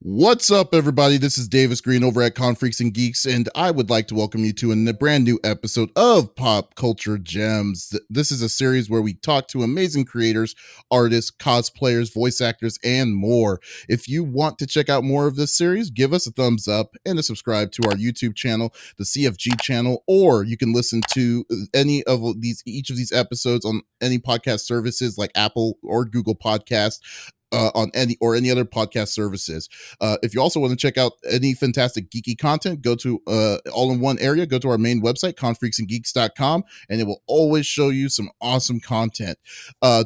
What's up, everybody? This is Davis Green over at Freaks and Geeks, and I would like to welcome you to a brand new episode of Pop Culture Gems. This is a series where we talk to amazing creators, artists, cosplayers, voice actors, and more. If you want to check out more of this series, give us a thumbs up and a subscribe to our YouTube channel, the CFG channel, or you can listen to each of these episodes on any podcast services like Apple or Google Podcasts. On any other podcast services. If you also want to check out any fantastic geeky content, go to all in one area. Go to our main website, confreaksandgeeks.com, and it will always show you some awesome content.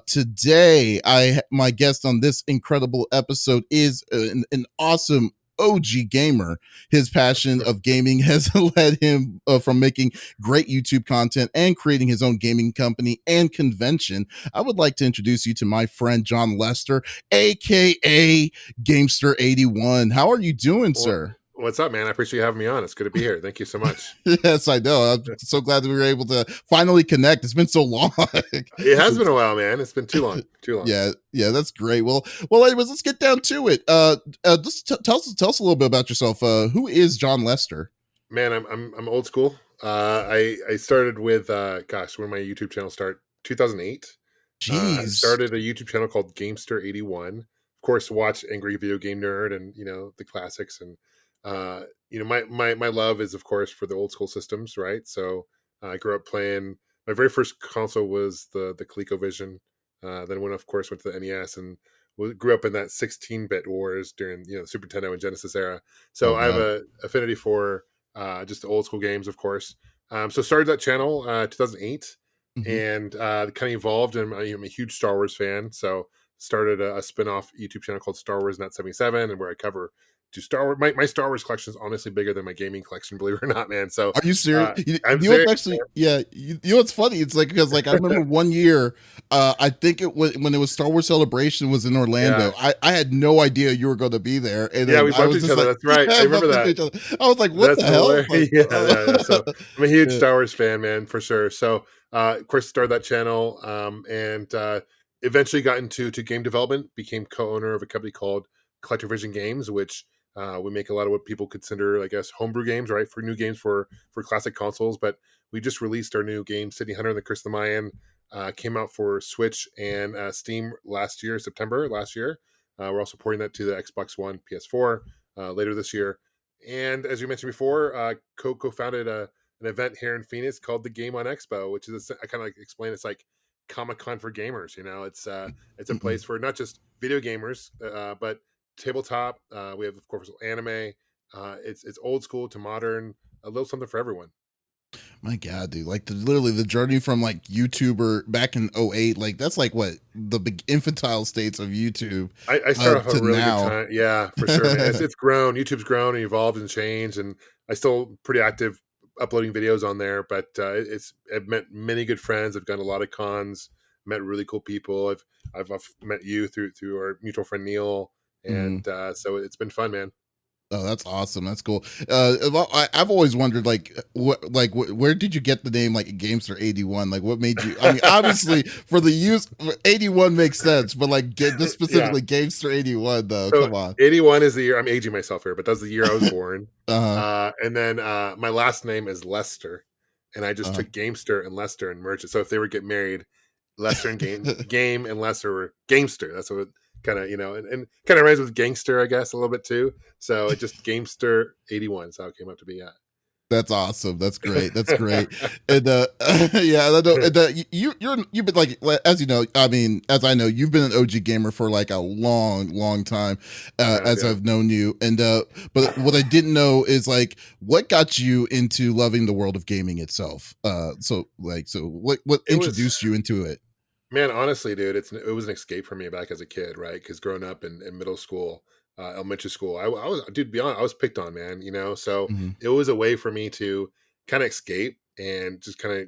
Today, my guest on this incredible episode is an awesome OG gamer. His passion of gaming has led him from making great YouTube content and creating his own gaming company and convention. I would like to introduce you to my friend John Lester, aka Gamester81. How are you doing, sir? What's up, man? I appreciate you having me on. It's good to be here. Thank you so much. Yes, I know. I'm so glad that we were able to finally connect. It's been so long. It has been a while, man. It's been too long. Yeah, that's great. Well, anyways, let's get down to it. Just tell us a little bit about yourself. Who is John Lester? Man, I'm old school. I started with when my YouTube channel started? 2008. I started a YouTube channel called Gamester81. Of course, watch Angry Video Game Nerd and the classics. And my love is, of course, for the old school systems, right? So I grew up playing. My very first console was the Colecovision. Then went to the NES and grew up in that 16-bit wars during Super Nintendo and Genesis era. So I have a affinity for just the old school games, of course. So started that channel 2008, and kind of evolved. And I'm a huge Star Wars fan, so started a spin-off YouTube channel called Star Wars Net 77, and where I cover to Star Wars. My Star Wars collection is honestly bigger than my gaming collection, believe it or not, man. So are you serious? You know what's funny? It's like because I remember one year, I think it was when it was Star Wars Celebration was in Orlando. Yeah. I had no idea you were going to be there, and we bumped each other. That's right. I remember that. I was like, "What the hell?" Like, So I'm a huge Star Wars fan, man, for sure. So of course, started that channel, and eventually got into game development. Became co-owner of a company called Colecovision Games, which we make a lot of what people consider, I guess, homebrew games, right? For new games for classic consoles. But we just released our new game, City Hunter and the Curse of the Mayan. Came out for Switch and Steam September last year. We're also porting that to the Xbox One, PS4 later this year. And as you mentioned before, co-founded an event here in Phoenix called the Game On Expo, which is I kind of explain it's like Comic-Con for gamers. It's a place for not just video gamers, but tabletop. We have, of course, anime. It's old school to modern, a little something for everyone. My God, dude! Literally the journey from YouTuber back in 2008, that's what the big infantile states of YouTube. I started off a really good time. Yeah, for sure. It's grown. YouTube's grown and evolved and changed, and I still pretty active uploading videos on there. But I've met many good friends. I've gone to a lot of cons, met really cool people. I've met you through our mutual friend Neil. And so it's been fun, man. Oh, that's awesome. That's cool. I've always wondered, where did you get the name Gamester81? What made you? I mean, obviously for the use, 81 makes sense, but get this specifically Gamester81 though. So come on, 81 is the year. I'm aging myself here, but that's the year I was born. And then my last name is Lester, and I just took Gamester and Lester and merged it. So if they would get married, Lester and Game and Lester were Gamester. That's what. Kind of, and kind of rhymes with gangster, I guess, a little bit too. So it just Gamester81 is how it came up to be. Yeah, that's awesome. That's great. That's great. And you've been as you know, I mean, as I know, you've been an OG gamer for a long time, as I've known you. And but what I didn't know is what got you into loving the world of gaming itself. So what introduced you into it? Man, honestly, dude, it was an escape for me back as a kid, right? Because growing up in middle school, elementary school, I was, dude, to be honest, I was picked on, man, so it was a way for me to kind of escape and just kind of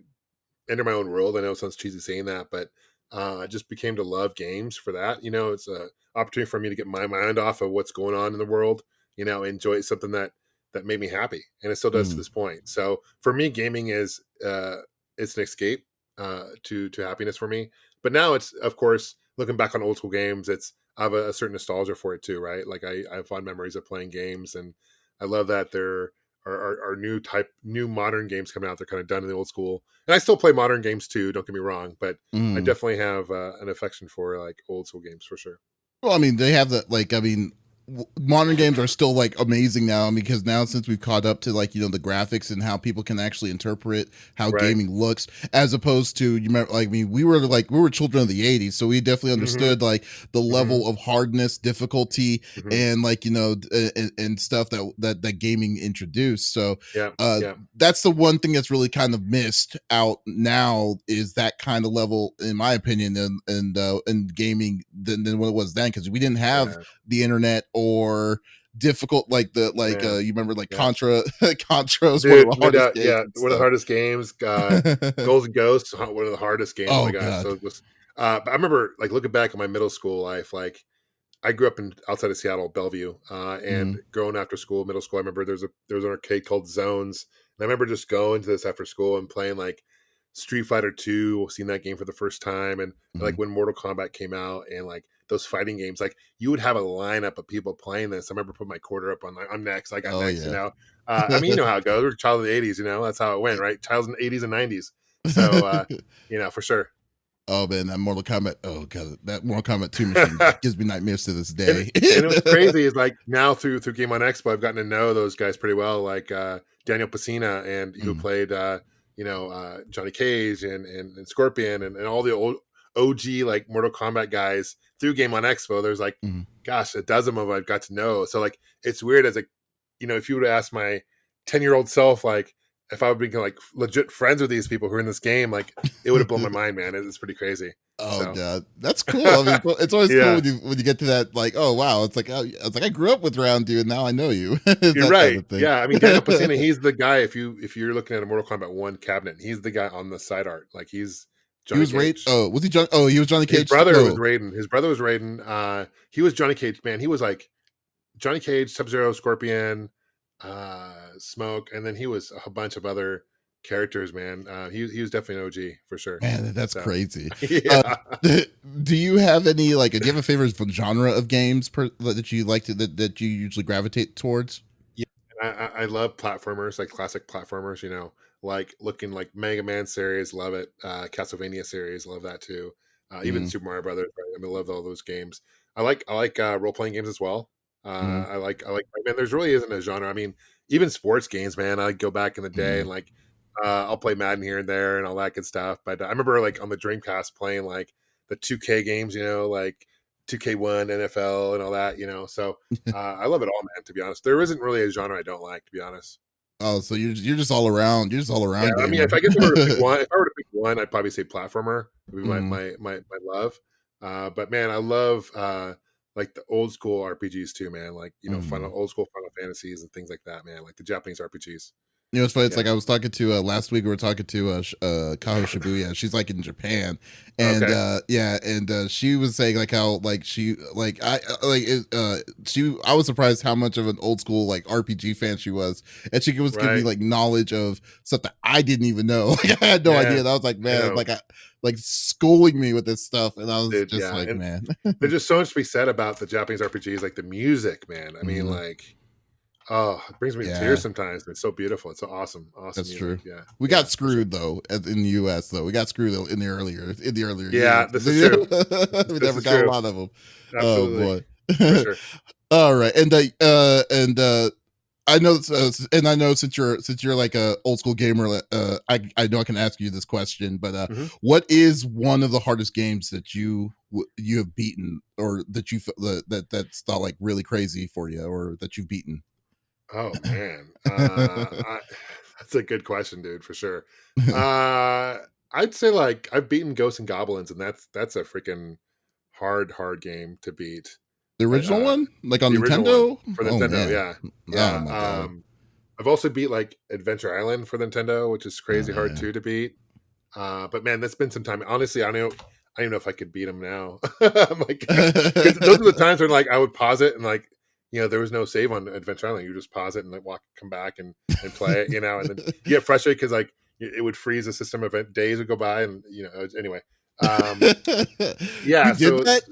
enter my own world. I know it sounds cheesy saying that, but I just became to love games for that. It's an opportunity for me to get my mind off of what's going on in the world, enjoy something that made me happy. And it still does to this point. So for me, gaming is, it's an escape to happiness for me. But now it's, of course, looking back on old school games, it's I have a certain nostalgia for it too, right? Like I have fond memories of playing games, and I love that there are new modern games coming out. They're kind of done in the old school, and I still play modern games too. Don't get me wrong, but I Mm. definitely have an affection for like old school games for sure. Well, I mean, they have that. Like, I mean, modern games are still like amazing now because now since we've caught up to like the graphics and how people can actually interpret how Right. gaming looks, as opposed to you remember, like, I mean, we were children of the '80s, so we definitely Hmm. understood like the Hmm. level of hardness, difficulty, Hmm. and like and stuff that gaming introduced. So Yeah. uh Yeah. that's the one thing that's really kind of missed out now is that kind of level, in my opinion, in gaming than what it was then, because we didn't have Yeah. the internet or difficult like the Man. you remember like Yeah. Contra was one of Dude, the no hardest doubt. games Yeah, and one of the stuff. hardest games. Golden Ghost, one of the hardest games. Oh my Oh gosh! So god. it was. But I remember like looking back at my middle school life. Like I grew up in outside of Seattle, Bellevue, and Mhm, growing after school, middle school. I remember there was an arcade called Zones, and I remember just going to this after school and playing like Street Fighter 2, seeing that game for the first time, and like mhm. when Mortal Kombat came out, and like those fighting games, like you would have a lineup of people playing this. I remember putting my quarter up on like I'm next, I got Oh next, yeah. I mean, you know how it goes. We're a child of the '80s, that's how it went, right? Child's in the '80s and '90s, so for sure. Oh man, that Mortal Kombat. Oh god, that Mortal Kombat 2 machine gives me nightmares to this And day. and it was crazy is like now through Game On Expo, I've gotten to know those guys pretty well, like Daniel Pacina and who Mhm, played Johnny Cage and Scorpion and all the old OG like Mortal Kombat guys through Game On Expo. There's like, mhm. gosh, a dozen of them I've got to know. So like it's weird as a if you would have asked my 10-year-old self like if I would become like legit friends with these people who are in this game, like it would have blown my mind, man. It's pretty crazy. Oh So god, that's cool. I mean, it's always cool yeah. when you get to that, like, oh wow, it's like, oh, it's like I grew up with around you and now I know you. It's You're that type right. of thing. Yeah, I mean Daniel Pacina, he's the guy. If you're looking at a Mortal Kombat 1 cabinet, he's the guy on the side art. Like he's He Johnny was Raid. Cage. Oh, was he John? Oh, he was Johnny His Cage. brother was Oh, Raiden. His brother was Raiden. He was Johnny Cage. Man, he was like Johnny Cage, Sub Zero, Scorpion, Smoke, and then he was a bunch of other characters. Man, he was definitely an OG for sure. man, that's So crazy. Uh, yeah. do you have any like? Do you have a favorite genre of games that you like that you usually gravitate towards? Yeah, I love platformers, like classic platformers. Like looking like Mega Man series, love it. Castlevania series, love that too. Even Mm, Super Mario Brothers, right? I mean, love all those games. I like role playing games as well. mm, I like man. There's really isn't a genre. I mean, even sports games, man. I go back in the day mm. and like I'll play Madden here and there and all that good stuff. But I remember like on the Dreamcast playing like the 2K games, like 2K1, NFL, and all that. So I love it all, man. To be honest, there isn't really a genre I don't like. To be honest, Oh, so you're just all around. You're just all yeah. around I mean, gamer. if I guess if I were to pick one, if I were to pick one, I'd probably say platformer would be my Mm, my my, my love. But man, I love like the old school RPGs too, man. Like mm. old school Final Fantasies and things like that, man. Like the Japanese RPGs. It's funny. It's Yeah. like I was talking to last week. We were talking to Kaho Shibuya. She's like in Japan, and Okay. yeah, and she was saying like how like she like like she. I was surprised how much of an old school like RPG fan she was, and she was giving me Right. like knowledge of stuff that I didn't even know. Like I had no idea. Yeah. And I was like, I man, know, like schooling me with this stuff, and I was dude. just Yeah, like, and man. there's just so much to be said about the Japanese RPGs, like the music, man. I mean, Mhm. like, oh, it brings me to tears Yeah. sometimes. It's so beautiful. It's so awesome, awesome That's music. true. Yeah, We got yeah, for sure. screwed though in the U.S. though. We got screwed in the earlier Yeah, years. this is true. We This never is got a true. lot of them. Oh Absolutely, boy. for sure. All right, and I know, and I know since you're like a old school gamer, I know I can ask you this question, but Mhm. what is one of the hardest games that you have beaten, or that that's not like really crazy for you, or that you've beaten? Oh man, that's a good question, dude, for sure. Uh, I'd say like I've beaten Ghosts and Goblins, and that's a freaking hard game to beat. The I, original one, like on the original one Nintendo? for Oh Nintendo, man. yeah, Oh yeah. my god. I've also beat like Adventure Island for Nintendo, which is Oh crazy hard yeah. too to beat. But man, that's been some time. Honestly, I don't know if I could beat them now. I'm like, because those are the times when like I would pause it and like, there was no save on Adventure Island. You just pause it and like come back and play it, and then you get frustrated because like it would freeze the system. Event days would go by, and anyway. Um, You yeah, did so that?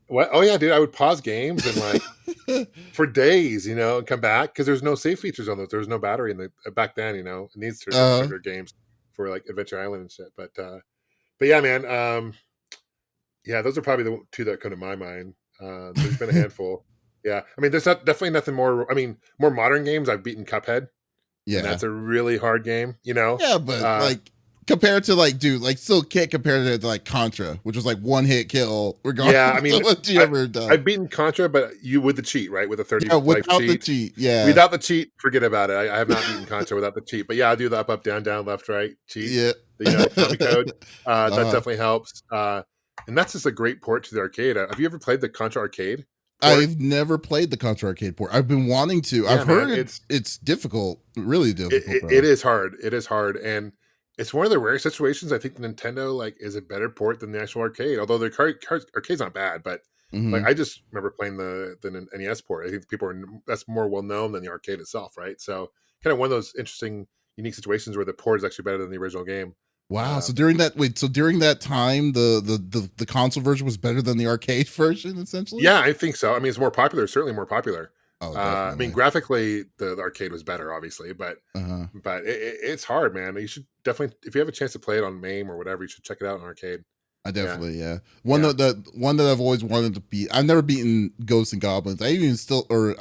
What? Oh yeah, dude. I would pause games and like for days, and come back because there's no save features on those. There's no battery in the back then. It needs certain uh sugar games for like Adventure Island and shit. But yeah, man. Yeah, those are probably the two that come to my mind. There's been a handful. Yeah, I mean, there's definitely nothing more. I mean, more modern games. I've beaten Cuphead, and yeah. that's a really hard game. Yeah, but Uh, like compared to like, dude, like still can't compare it to like Contra, which was like one hit kill yeah, I regardless mean, of what you ever done. I've beaten Contra, but you with the cheat, right? With a 30 Yeah, life without the cheat. cheat. Yeah. Without the cheat, forget about it. I have not beaten Contra without the cheat. But yeah, I do the up, down, down, left, right cheat. Yeah. Konami code. That uh definitely helps. And that's just a great port to the arcade. Have you ever played the Contra arcade port? I've never played the Contra arcade port. I've been wanting to. Yeah, I've man, heard it's difficult, really difficult it though. is hard. It is hard, and it's one of the rare situations. I think Nintendo like is a better port than the actual arcade. Although the arcade's not bad, but like Hmm. I just remember playing the NES port. I think people are that's more well known than the arcade itself, right? So kind of one of those interesting, unique situations where the port is actually better than the original game. Wow. So Um, during that time, the console version was better than the arcade version, essentially. yeah, I think so. I mean, it's more popular. Certainly more popular. Oh, I mean, definitely. graphically, the arcade was better, obviously, but Uh-huh. it's hard, man. You should definitely, if you have a chance to play it on MAME or whatever, you should check it out in arcade. I Yeah, definitely, yeah. yeah, One that I've always wanted to beat. I've never beaten Ghosts and Goblins. I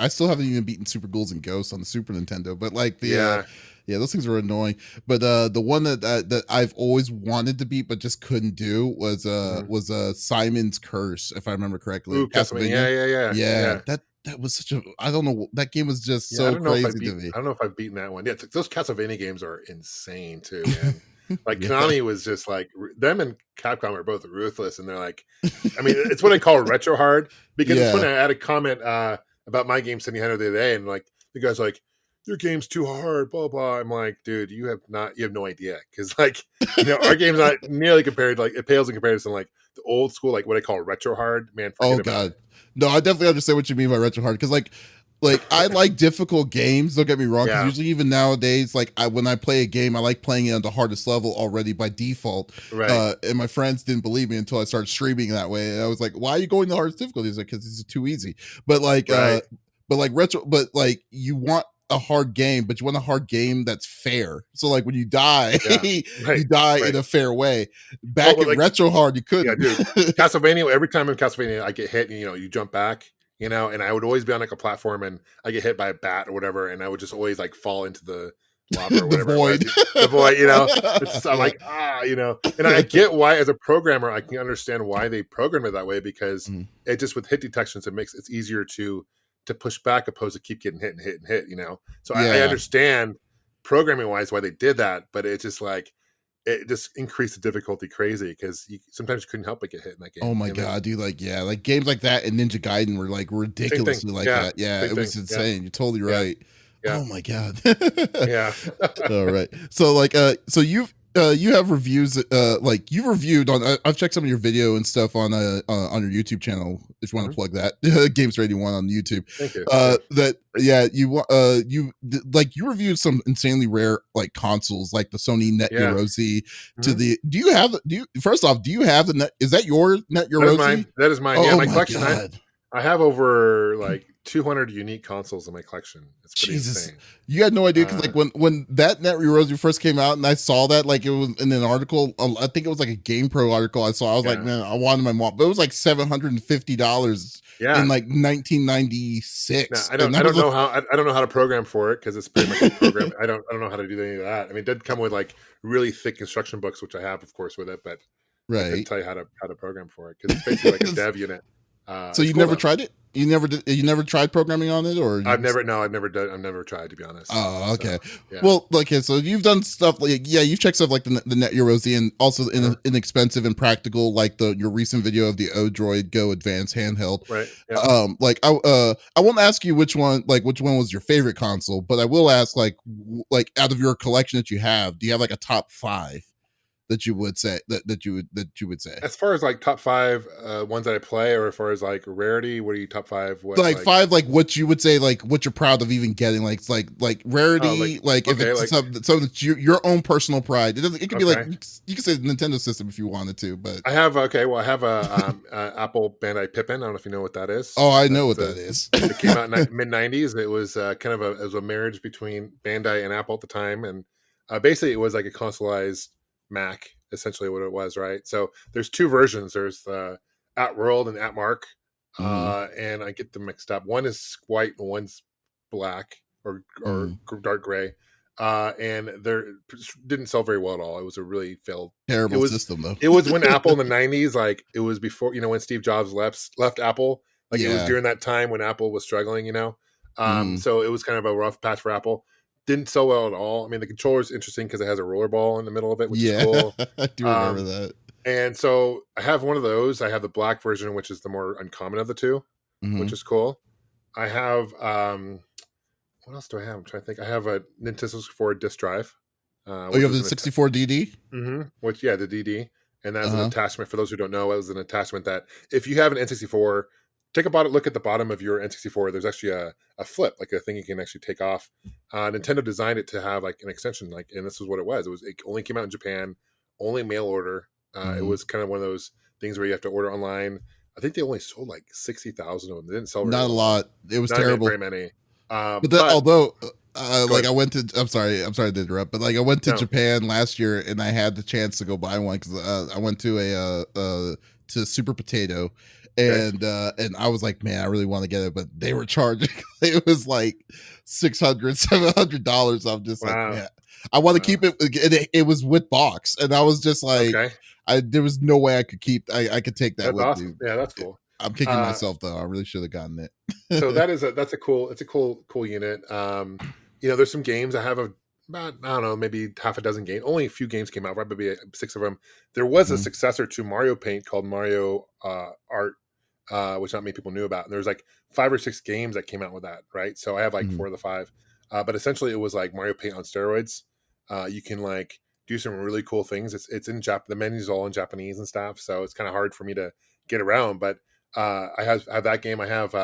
still haven't even beaten Super Ghouls and Ghosts on the Super Nintendo. But like yeah. yeah, those things are annoying. But the one that I've always wanted to beat but just couldn't do Mhm. was Simon's Curse, if I remember correctly, Ooh, Castlevania. Castlevania. Yeah, yeah, yeah, Yeah, yeah. that was such a, I don't know, that game was just Yeah, I so don't know if I crazy to beat. me. I don't know if I've beaten that one. Yeah, those Castlevania games are insane too, man. Like Yeah. Konami was just like them and Capcom are both ruthless, and they're like, I mean, it's what I call retro hard because it's Yeah. funny. I had a comment about my game 700 the other day, and like the guy's like, "Your game's too hard." Blah blah. I'm like, dude, you have no idea because like our game's not nearly compared. Like it pales in comparison. Like the old school, like what I call retro hard. Man, Oh forget about god. it. No, I definitely understand what you mean by retro hard because like I like difficult games, don't get me wrong, because Yeah, usually even nowadays, like when I play a game, I like playing it on the hardest level already by default. right, And my friends didn't believe me until I started streaming that way. And I was like, why are you going the hardest difficulty? He's like, because it's too easy. But like right. but like you want a hard game, but you want a hard game that's fair. So like when you die, Yeah, right, you die right. in a fair way. Well, Back but in like retro hard, you yeah, couldn't. dude. Castlevania, every time in Castlevania I get hit, you jump back, and I would always be on like a platform and I get hit by a bat or whatever, and I would just always like fall into the lava or The whatever it was. void. The void. It's just, I'm Yeah. like, and I get why as a programmer, I can understand why they program it that way because Mhm. it just with hit detections, it's easier to push back opposed to keep getting hit and hit and hit, So I Yeah. understand programming wise why they did that, but it's just like it just increased the difficulty crazy because sometimes you couldn't help but get hit in that Oh game. my And then god, dude! Like, yeah, like games like that and Ninja Gaiden were like same thing. ridiculously like Yeah, that. Yeah, same it thing. was Yeah, insane. You're totally yeah, right. yeah, Oh my god. yeah. All right. So like, so you have reviews. Like you've reviewed on. I've checked some of your video and stuff on your YouTube channel. If you want Mhm. to plug that, Games Ready One on YouTube. Thank you. Yeah. That yeah, like you reviewed some insanely rare like consoles, like the Sony Net Yeah. Eurosi. Mhm. Do you first off, do you have the net? Is that your Net That is mine. Eurosi? That is mine. Yeah, Oh my my collection. god. I have over like 200 unique consoles in my collection. It's pretty Jesus, insane. you had no idea because Uh, like when that Net Rosary first came out and I saw that like it was in an article, I think it was like a GamePro article I saw. I was like, yeah, man, I wanted my mom, but it was like $750 in yeah. like Now 1996, and I that don't was know how I don't know how to program for it because it's pretty much a program. I don't know how to do any of that. I mean, it did come with like really thick instruction books, which I have, of course, with it, but I couldn't right. tell you how to program for it because it's basically like a dev unit. So It's you cool never though. tried it? You never tried programming on it, or you I've just never no, I've never done. I've never tried to be honest. oh, So okay. yeah. Well, okay, so you've done stuff like yeah, you've checked stuff like the Net Eurosi and also Uh-huh. inexpensive and practical, like your recent video of the Odroid Go Advanced handheld. Right. Yeah. Like I won't ask you which one was your favorite console, but I will ask like out of your collection that you have, do you have like a top five? that you would say that you would say? As far as like top 5 ones that I play, or as far as like rarity, what are you top 5? What Like like 5, like what you would say, like what you're proud of even getting, like it's like oh like rarity, like if okay it's like something that's your own personal pride. It doesn't. It could be like okay. you could say the Nintendo system if you wanted to, but I have okay. Well, I have a Apple Bandai Pippin. I don't know if you know what that is. oh, I know That's what a that is. It came out in mid '90s. It was kind of it was a marriage between Bandai and Apple at the time, and basically it was like a consoleized Mac, essentially what it was, right? So there's two versions. There's the At World and At Mark, Mm, and I get them mixed up. One is white and one's black or mm. dark gray, and they didn't sell very well at all. It was a really failed. It Terrible was system though. it was when Apple in the '90s, like it was before when Steve Jobs left Apple. Like it was Yeah. during that time when Apple was struggling. Mm, So it was kind of a rough patch for Apple. Didn't sell well at all. I mean, the controller is interesting because it has a roller ball in the middle of it, which is yeah, cool. I do remember Um, that. and so I have one of those. I have the black version, which is the more uncommon of the two, which Hmm. is cool. I have what else do I have? I'm trying to think. I have a Nintendo 64 disk drive, Oh, you which have was the 64 DD. which yeah, the DD, and Uh that's an huh. attachment. For those who don't know, it was an attachment that if you have an N64, take a look at the bottom of your N64. There's actually a flip, like a thing you can actually take off. Nintendo designed it to have like an extension, like, and this is what it was. It only came out in Japan, only mail order. It Hmm. was kind of one of those things where you have to order online. I think they only sold like 60,000 of them. They didn't sell very Not a well at all. lot. It was Not very terrible. many. But that, But although, go like ahead. I went to, I'm sorry to interrupt, but like I went to No. Japan last year and I had the chance to go buy one because I went to to Super Potato, Okay. and I was like, man, I really want to get it, but they were charging. It was like $600, $700. I'm just like, Wow. man, I want to Wow. keep it. It was with box, and I was just like, Okay. there was no way I could I could take that That's with awesome. me. Yeah, that's cool. I'm kicking Uh, myself though. I really should have gotten so it. that's a cool cool unit. There's some games I have about I don't know, maybe half a dozen games. Only a few games came out, right? Maybe 6 of them. There was a Mhm, successor to Mario Paint called Mario Art, which not many people knew about. And there's like 5 or 6 games that came out with that, right? So I have like mhm. 4 of the 5. But essentially, it was like Mario Paint on steroids. You can like do some really cool things. It's in Jap. The menu's all in Japanese and stuff, so it's kind of hard for me to get around. But I have that game. I have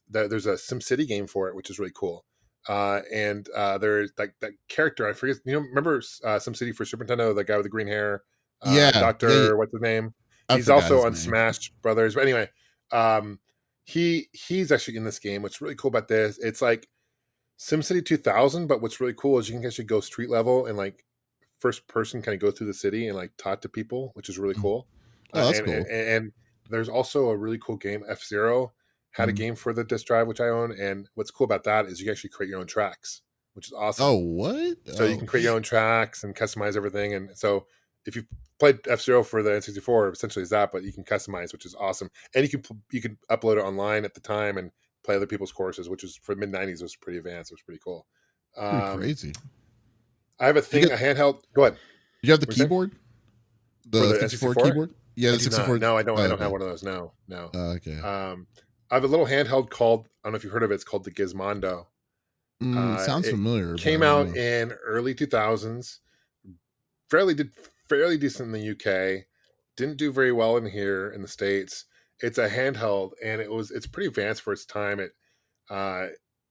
there's a SimCity game for it, which is really cool. And there's like that character. I forget. Remember SimCity for Super Nintendo? The guy with the green hair, Yeah, yeah. Doctor. What's his name? I He's forgot also his on name. Smash Brothers. But anyway, um, he's actually in this game. What's really cool about this? It's like SimCity 2000, but what's really cool is you can actually go street level and like first person kind of go through the city and like talk to people, which is really Mhm. cool. Oh, that's And cool. there's also a really cool game. F-Zero had a Mhm. game for the disk drive, which I own. And what's cool about that is you can actually create your own tracks, which is awesome. Oh, what? So you Oh, can create your own tracks and customize everything. And so if you played F-Zero for the N64, essentially is that, but you can customize, which is awesome. And you can upload it online at the time and play other people's courses, which is for mid '90s was pretty advanced. It was pretty cool. pretty Um, crazy. I have a You thing, get a handheld. Go ahead. you have the What are you saying? keyboard? For The the 64 N64? keyboard? Yeah, I the do not. 64. No, I don't. Oh, I don't have okay. one of those. No, no. Okay. I have a little handheld called. I don't know if you've heard of it. It's called the Gizmondo. Sounds It familiar, but I came don't out know. in early 2000s. Fairly decent in the UK. Didn't do very well in here in the States. It's a handheld, and it's pretty advanced for its time. Uh,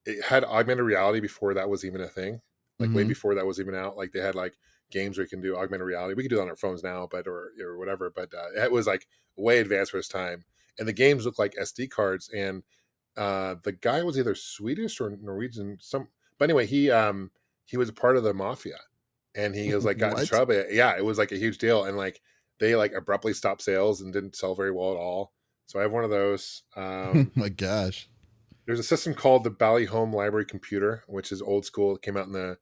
it had augmented reality before that was even a thing. Like way Mhm. before that was even out. Like they had like games where you can do augmented reality. We could do it on our phones now, but or whatever. But it was like way advanced for its time. And the games look like SD cards. And the guy was either Swedish or Norwegian. But anyway, he was a part of the mafia, and he was like got in What? trouble. Yeah, it was like a huge deal, and like they like abruptly stopped sales and didn't sell very well at all. So I have one of those. Oh my gosh. There's a system called the Bally Home Library Computer, which is old school. It came out in the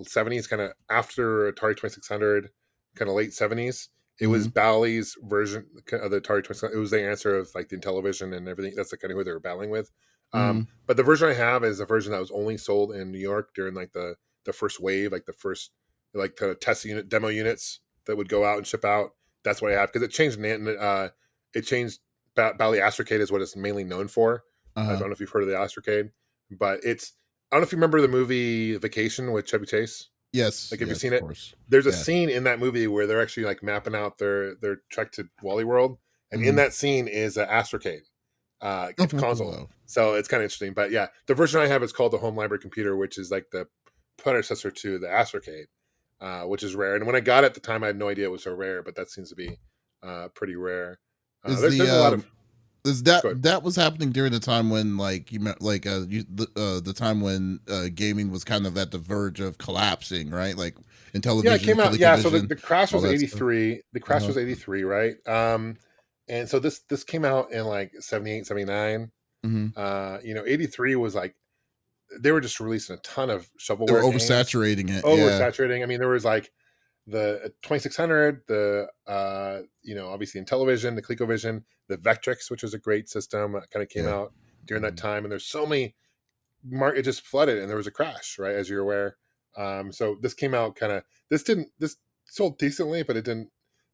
70s, kind of after Atari 2600, kind of late 70s. It was Mhm. Bally's version of the Atari 2600. It was the answer of like the Intellivision and everything. That's the kind of who they were battling with. Mhm. But the version I have is a version that was only sold in New York during like the first wave, like the first like kind of test unit demo units that would go out and ship out. That's what I have because it changed. It changed. Bally Astrocade is what it's mainly known for. I Uh-huh. don't know if you've heard of the Astrocade, but it's. I don't know if you remember the movie Vacation with Chevy Chase. Yes, Like, have you yes, seen of it? course. There's a Yeah. scene in that movie where they're actually like mapping out their trek to Wally World, and in Mhm. that scene is an Astrocade console. Wow. So it's kind of interesting. But yeah, the version I have is called the Home Library Computer, which is like the predecessor to the Astrocade, which is rare. And when I got it at the time, I had no idea it was so rare, but that seems to be pretty rare. Is the There's a lot of is that good. that was happening during the time when like you met like the time when gaming was kind of at the verge of collapsing, right? Like in Yeah, it television, came out. Yeah, so ColecoVision, the Crash all was that stuff. 83. The Crash Uh-huh. was 83, right? And so this came out in like 78, 79. Mhm. 83 was like they were just releasing a ton of They were shovelware games, oversaturating it. Yeah. oversaturating. I mean, there was like the 2600, the obviously in television, the ColecoVision, the Vectrix, which was a great system, kind of came Yeah. out during that Mhm. time, and there's so many it just flooded, and there was a crash, right, as you're aware. So this came out kind of this sold decently, but it didn't.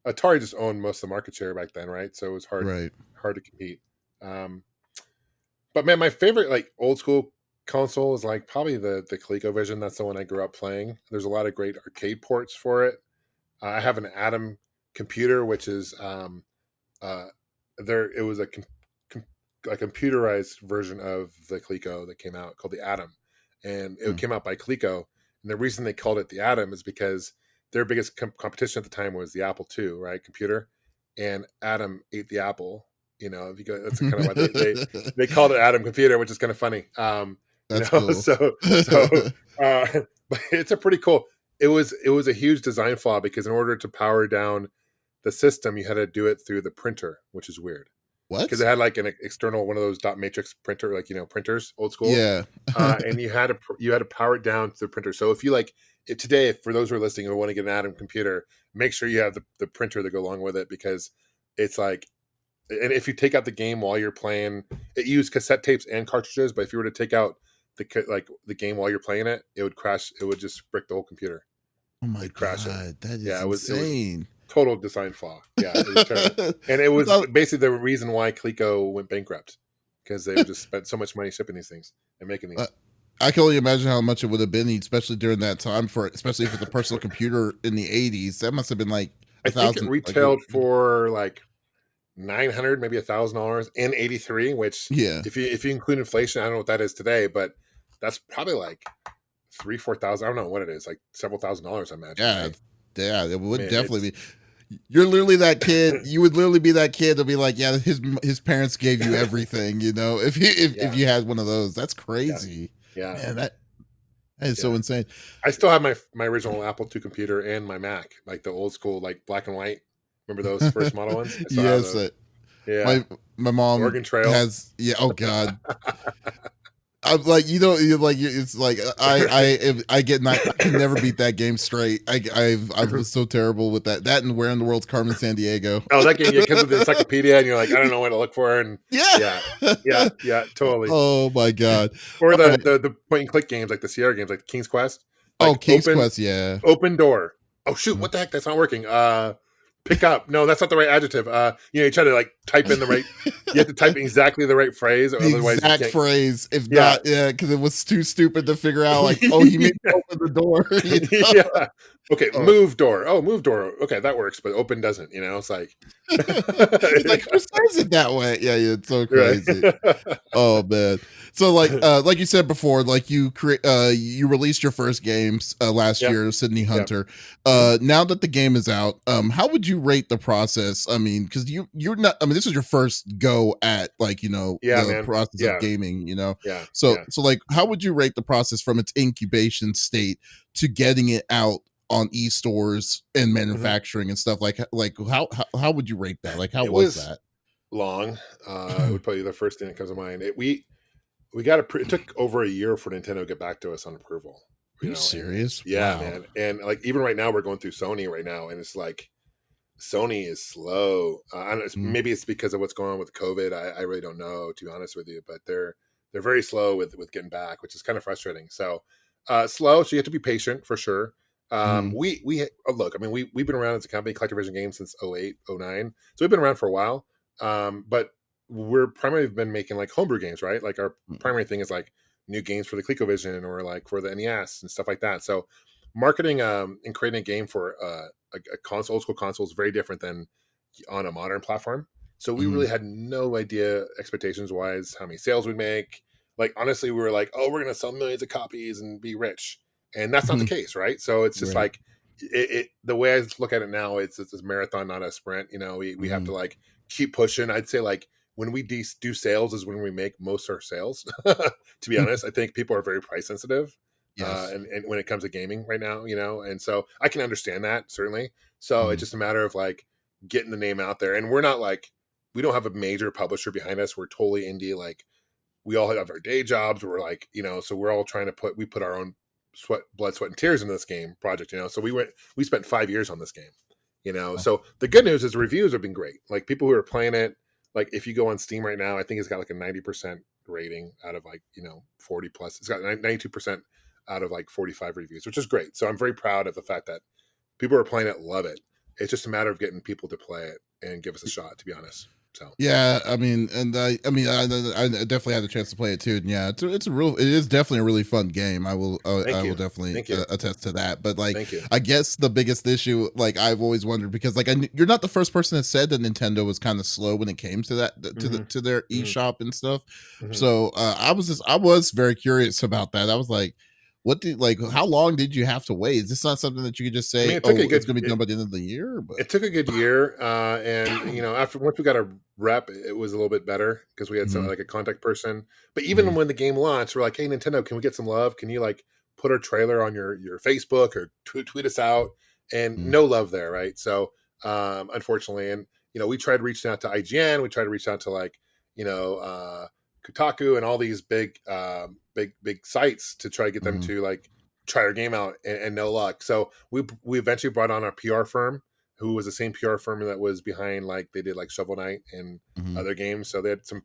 Atari just owned most of the market share back then, right? So it was Right. hard to compete. Um, but man, my favorite like old school console is like probably the ColecoVision. That's the one I grew up playing. There's a lot of great arcade ports for it. I have an Atom computer, which is uh, there. It was a computerized version of the Coleco that came out called the Atom, and it Mm. came out by Coleco. And the reason they called it the Atom is because their biggest competition at the time was the Apple II, right, computer, and Atom ate the Apple. If you go, that's kind of why they called it Atom Computer, which is kind of funny. That's cool. So, uh, but it's a pretty cool. It was a huge design flaw because in order to power down the system, you had to do it through the printer, which is weird because What? it had like an external one of those dot matrix printer, like printers, old school, Yeah. and you had to power it down to the printer. So if you like today, for those who are listening who want to get an Atom computer, make sure you have the printer that go along with it because it's like, and if you take out the game while you're playing, it used cassette tapes and cartridges. But if you were to take out the game while you're playing it, it would crash. It would just brick the whole computer. Oh my It'd crash it. god, that is Yeah, it was insane. total design flaw. Yeah, it was terrible. And it was So, basically the reason why Coleco went bankrupt because they just spent so much money shipping these things and making uh, these. I can only imagine how much it would have been, especially during that time especially if it's a personal computer in the 80s. That must have been like I a think it thousand, retailed for like $900, maybe $1,000 in '83. Which, yeah. if you include inflation, I don't know what that is today, but that's probably like 3,000, 4,000. I don't know what it is, like several $1,000s, I imagine, Yeah. right? Yeah, it would Man, definitely be. You're literally that kid. You would literally be that kid to be like, yeah, his parents gave you everything, if you if yeah, you had one of those. That's yeah, crazy. yeah, Man, that is so yeah. insane. I still have my original Apple II computer and my Mac, like the old school, like black and white. Remember those first model ones? I still have Yes, those. Yeah, my mom Oregon Trail. has, yeah, oh god. I'm like, you're like, it's like I get not, I can never beat that game straight. I was so terrible with that and Where in the World's Carmen San Diego. Oh, that game, yeah, comes with the encyclopedia, and you're like, I don't know what to look for, and Yeah. yeah, yeah, yeah, totally. Oh my god. Or All the right. the point and click games, like the Sierra games, like King's Quest, Oh, like King's Quest, yeah. open door. Oh shoot, Mhm. what the heck? That's not working. Pick up. No, that's not the right adjective. You try to like type in the right. You have to type exactly the right phrase, or The otherwise you exact can't. phrase, if Yeah, not, yeah, because it was too stupid to figure out. Like, oh, he made me open the door. yeah. Okay, Oh, move door. Oh, move door. Okay, that works, but open doesn't. It's like, it's like, who says it that way? Yeah, yeah, it's so right. crazy. Oh man. So like you said before, like you released your first games last Yeah, year, Sydney yeah. Hunter. Mhm. Now that the game is out, how would you rate the process? I mean, because you're not, I mean, this is your first go at like, Yeah, the man. process of Yeah, gaming. yeah, So yeah. so like how would you rate the process from its incubation state to getting it out on e-stores and Mhm. manufacturing and stuff? Like how would you rate that? Like how It was was that? long. It would probably be the first thing that comes to mind. We got it took over a year for Nintendo to get back to us on approval. Are you And serious? yeah, Wow. man. And like even right now, we're going through Sony right now, and it's like Sony is slow. I don't know, Mm, maybe it's because of what's going on with COVID. I really don't know, to be honest with you, but they're very slow with getting back, which is kind of frustrating. So slow. So you have to be patient for sure. mhm. Look. I mean, we've been around as a company, Colecovision Games, since '08, '09. So we've been around for a while. But we're primarily been making like homebrew games, right? Like our Mm, primary thing is like new games for the ColecoVision or like for the NES and stuff like that. So marketing and creating a game for a console, old school console, is very different than on a modern platform. So we Hmm. really had no idea expectations wise how many sales we'd make. Like honestly, we were like, oh, we're gonna sell millions of copies and be rich, and that's not the case, right? So it's just Right. like the way I look at it now, it's a marathon, not a sprint. We have Hmm. to like keep pushing. I'd say like when we do sales is when we make most of our sales. To be honest, I think people are very price sensitive, Yes. and when it comes to gaming right now, and so I can understand that certainly. So it's Hmm. just a matter of like getting the name out there, and we're not like we don't have a major publisher behind us. We're totally indie. Like we all have our day jobs. We're like so we're all trying to put our own blood, sweat, and tears into this game project. So we spent 5 years on this game. Oh, So the good news is the reviews have been great. Like people who are playing it, like if you go on Steam right now, I think it's got like a 90% rating out of like 40 plus. It's got 92% out of like 45 reviews, which is great. So I'm very proud of the fact that people who are playing it love it. It's just a matter of getting people to play it and give us a shot, to be honest. So yeah. I mean, and I definitely had the chance to play it too. And yeah, it is definitely a really fun game. I thank will you. definitely Thank you. attest to that. But like, Thank you. I guess the biggest issue, like I've always wondered, because like you're not the first person that said that Nintendo was kind of slow when it came to Hmm. to their Hmm. eShop and stuff. Hmm. So I was very curious about that. I was like, how long did you have to wait? Is this not something that you could just I say, mean, it took a oh, it's good going to be done by the end of the year? But it took a good year, and after once we got a rep, it was a little bit better because we had some Mhm, like a contact person. But mhm, even when the game launched, we're like, "Hey, Nintendo, can we get some love? Can you like put our trailer on your Facebook or tweet us out?" And mhm, no love there, right? So unfortunately, and we tried reaching out to IGN, we tried to reach out to like you know Kotaku and all these big sites to try to get them mhm, to like try our game out, and no luck. So we eventually brought on our PR firm, who was the same PR firm that was behind like they did like Shovel Knight and mhm. other games. So they had some,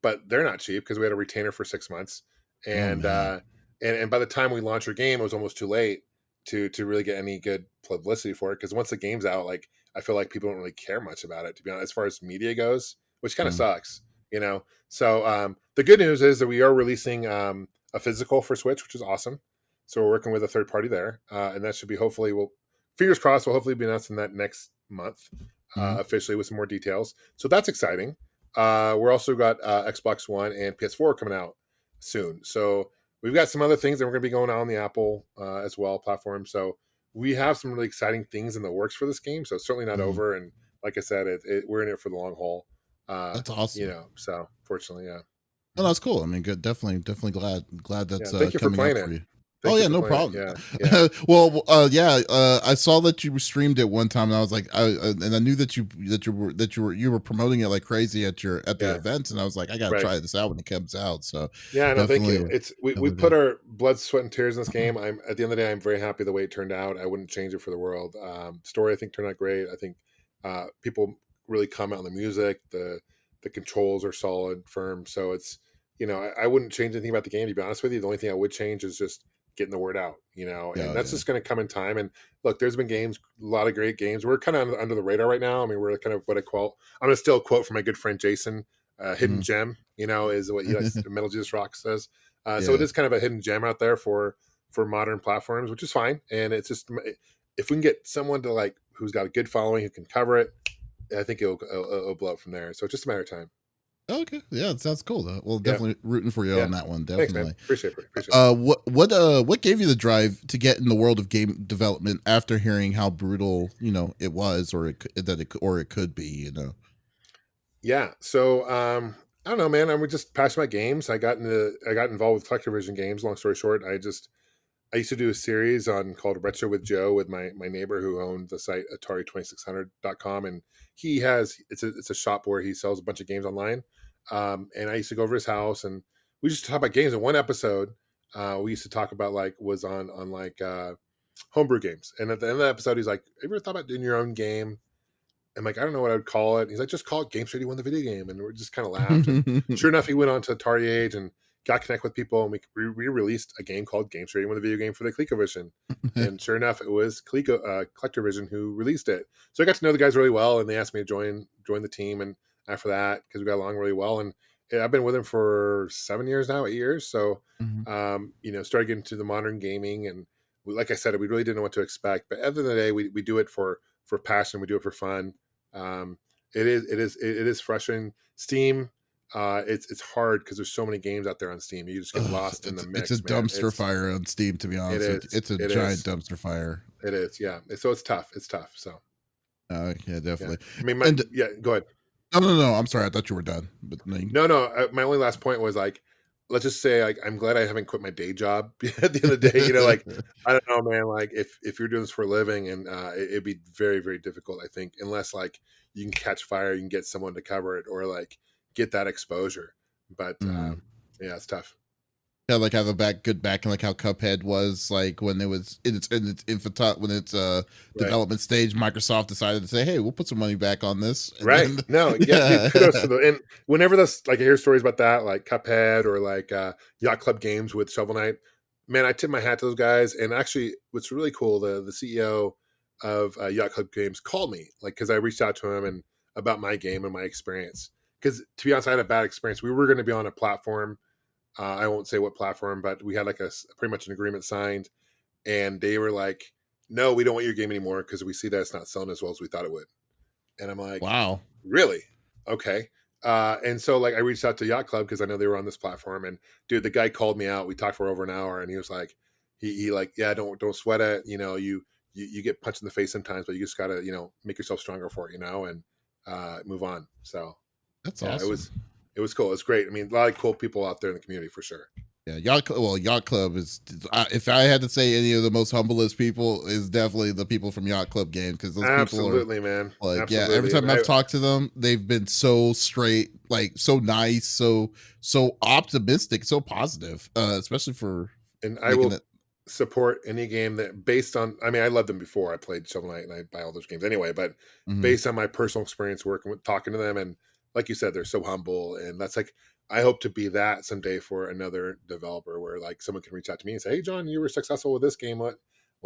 but they're not cheap because we had a retainer for 6 months, Oh and man. by the time we launched our game, it was almost too late to really get any good publicity for it. Because once the game's out, like I feel like people don't really care much about it, to be honest, as far as media goes, which kind of Mm, sucks, you know. So the good news is that we are releasing a physical for Switch, which is awesome. So we're working with a third party there, and that should be hopefully we'll fingers crossed we'll hopefully be announcing that next month mhm, officially with some more details. So that's exciting. We're also got Xbox One and PS4 coming out soon. So we've got some other things that we're going to be going on the Apple as well platform. So we have some really exciting things in the works for this game. So it's certainly not mhm. over. And like I said, we're in it for the long haul. That's awesome. So fortunately, yeah. Oh, Mhm. that's cool. I mean, good. Definitely glad Yeah. that's Thank you for coming up playing for it. you. Oh Thank you yeah, for no playing it. problem. Yeah. Yeah. Well, yeah, I saw that you streamed it one time, and I was like, and I knew that you were promoting it like crazy at the Yeah. events, and I was like, I gotta Right. try this out when it comes out. So Yeah, no, thank you. definitely, It's we definitely put our blood, sweat, and tears in this game. I'm At the end of the day, I'm very happy the way it turned out. I wouldn't change it for the world. Story, I think, turned out great. I think people really comment on the music. The controls are solid, firm. So it's I wouldn't change anything about the game. To be honest with you, the only thing I would change is just getting the word out. And yeah, that's yeah. just going to come in time. And look, there's been games, a lot of great games. We're kind of under the radar right now. I mean, we're kind of what I call. I'm going to steal a quote from my good friend Jason. Hidden Mhm. gem, is what he likes. Metal Jesus Rock says. So it Yeah. is kind of a hidden gem out there for modern platforms, which is fine. And it's just if we can get someone to like who's got a good following who can cover it, I think it'll blow up from there. So it's just a matter of time. Okay. Yeah, it sounds cool though. Well, Yeah, definitely rooting for you yeah. on that one. Thanks, man. Definitely. Appreciate it. Appreciate it. What gave you the drive to get in the world of game development after hearing how brutal it was, or it could be? Yeah. So I don't know, man. I'm just passionate about games. I got involved with Colecovision games. Long story short, I used to do a series on called Retro with Joe with my neighbor who owned the site Atari2600.com, and he has it's a shop where he sells a bunch of games online. And I used to go over his house and we used to talk about games. In one episode, we used to talk about like was on like homebrew games. And at the end of the episode, he's like, "Have you ever thought about doing your own game?" I'm like, I don't know what I would call it. He's like, just call it Game Street. He won the video game, and we just kind of laughed. And sure enough, he went on to Atari Age and got connect with people, and we released a game called Game Street. He won the video game for the Colecovision, and sure enough, it was CollectorVision who released it. So I got to know the guys really well, and they asked me to join the team. And after that, because we got along really well, and I've been with him for 7 years now, 8 years. So Mhm. started getting into the modern gaming, and like I said, we really didn't know what to expect. But at the end of the day, we do it for passion. We do it for fun. Um, it is frustrating. Steam, it's hard because there's so many games out there on Steam. You just get Ugh, lost in the it's a mix, man. dumpster fire on Steam, to be It honest with you. is It's a it giant is dumpster fire. it is yeah. So it's tough. It's tough. So Yeah, yeah. definitely. I mean, And yeah. Go ahead. no. I'm sorry. I thought you were done. But no, No. My only last point was like, let's just say like I'm glad I haven't quit my day job at the end of the day. Like I don't know, man. Like if you're doing this for a living, and it'd be very very difficult, I think, unless like you can catch fire, you can get someone to cover it, or like get that exposure. But Mm. yeah, it's tough. Yeah, like have a good back, and like how Cuphead was like when it was in its infant when its Right. development stage. Microsoft decided to say, "Hey, we'll put some money back on this," and Right. then No, yeah, dude, kudos yeah, to the and whenever this like I hear stories about that, like Cuphead or like Yacht Club games with Shovel Knight, man, I tip my hat to those guys. And actually, what's really cool, the CEO of Yacht Club Games called me, like because I reached out to him and about my game and my experience. Because to be honest, I had a bad experience. We were going to be on a platform. I won't say what platform, but we had like pretty much an agreement signed, and they were like, "No, we don't want your game anymore because we see that it's not selling as well as we thought it would." And I'm like, wow, really? Okay. And so like I reached out to Yacht Club because I know they were on this platform. And dude, the guy called me out. We talked for over an hour, and he was like, he like, yeah, don't sweat it. You get punched in the face sometimes, but you just gotta, make yourself stronger for it, and move on. So that's yeah, awesome. it was cool. It's great. I mean, a lot of cool people out there in the community for sure. Yeah, Yacht Club is. If I had to say any of the most humblest people, is definitely the people from Yacht Club game, because those people are Absolutely, man. like, yeah. Every Absolutely. time And I've talked to them, they've been so straight, like so nice, so optimistic, so positive. Especially for I making will it. support any game that based on I mean, I loved them before. I played Shovel Knight and I buy all those games anyway, but Mhm. based on my personal experience working with talking to them, and like you said, they're so humble, and that's like I hope to be that someday for another developer where like someone can reach out to me and say, "Hey John, you were successful with this game. What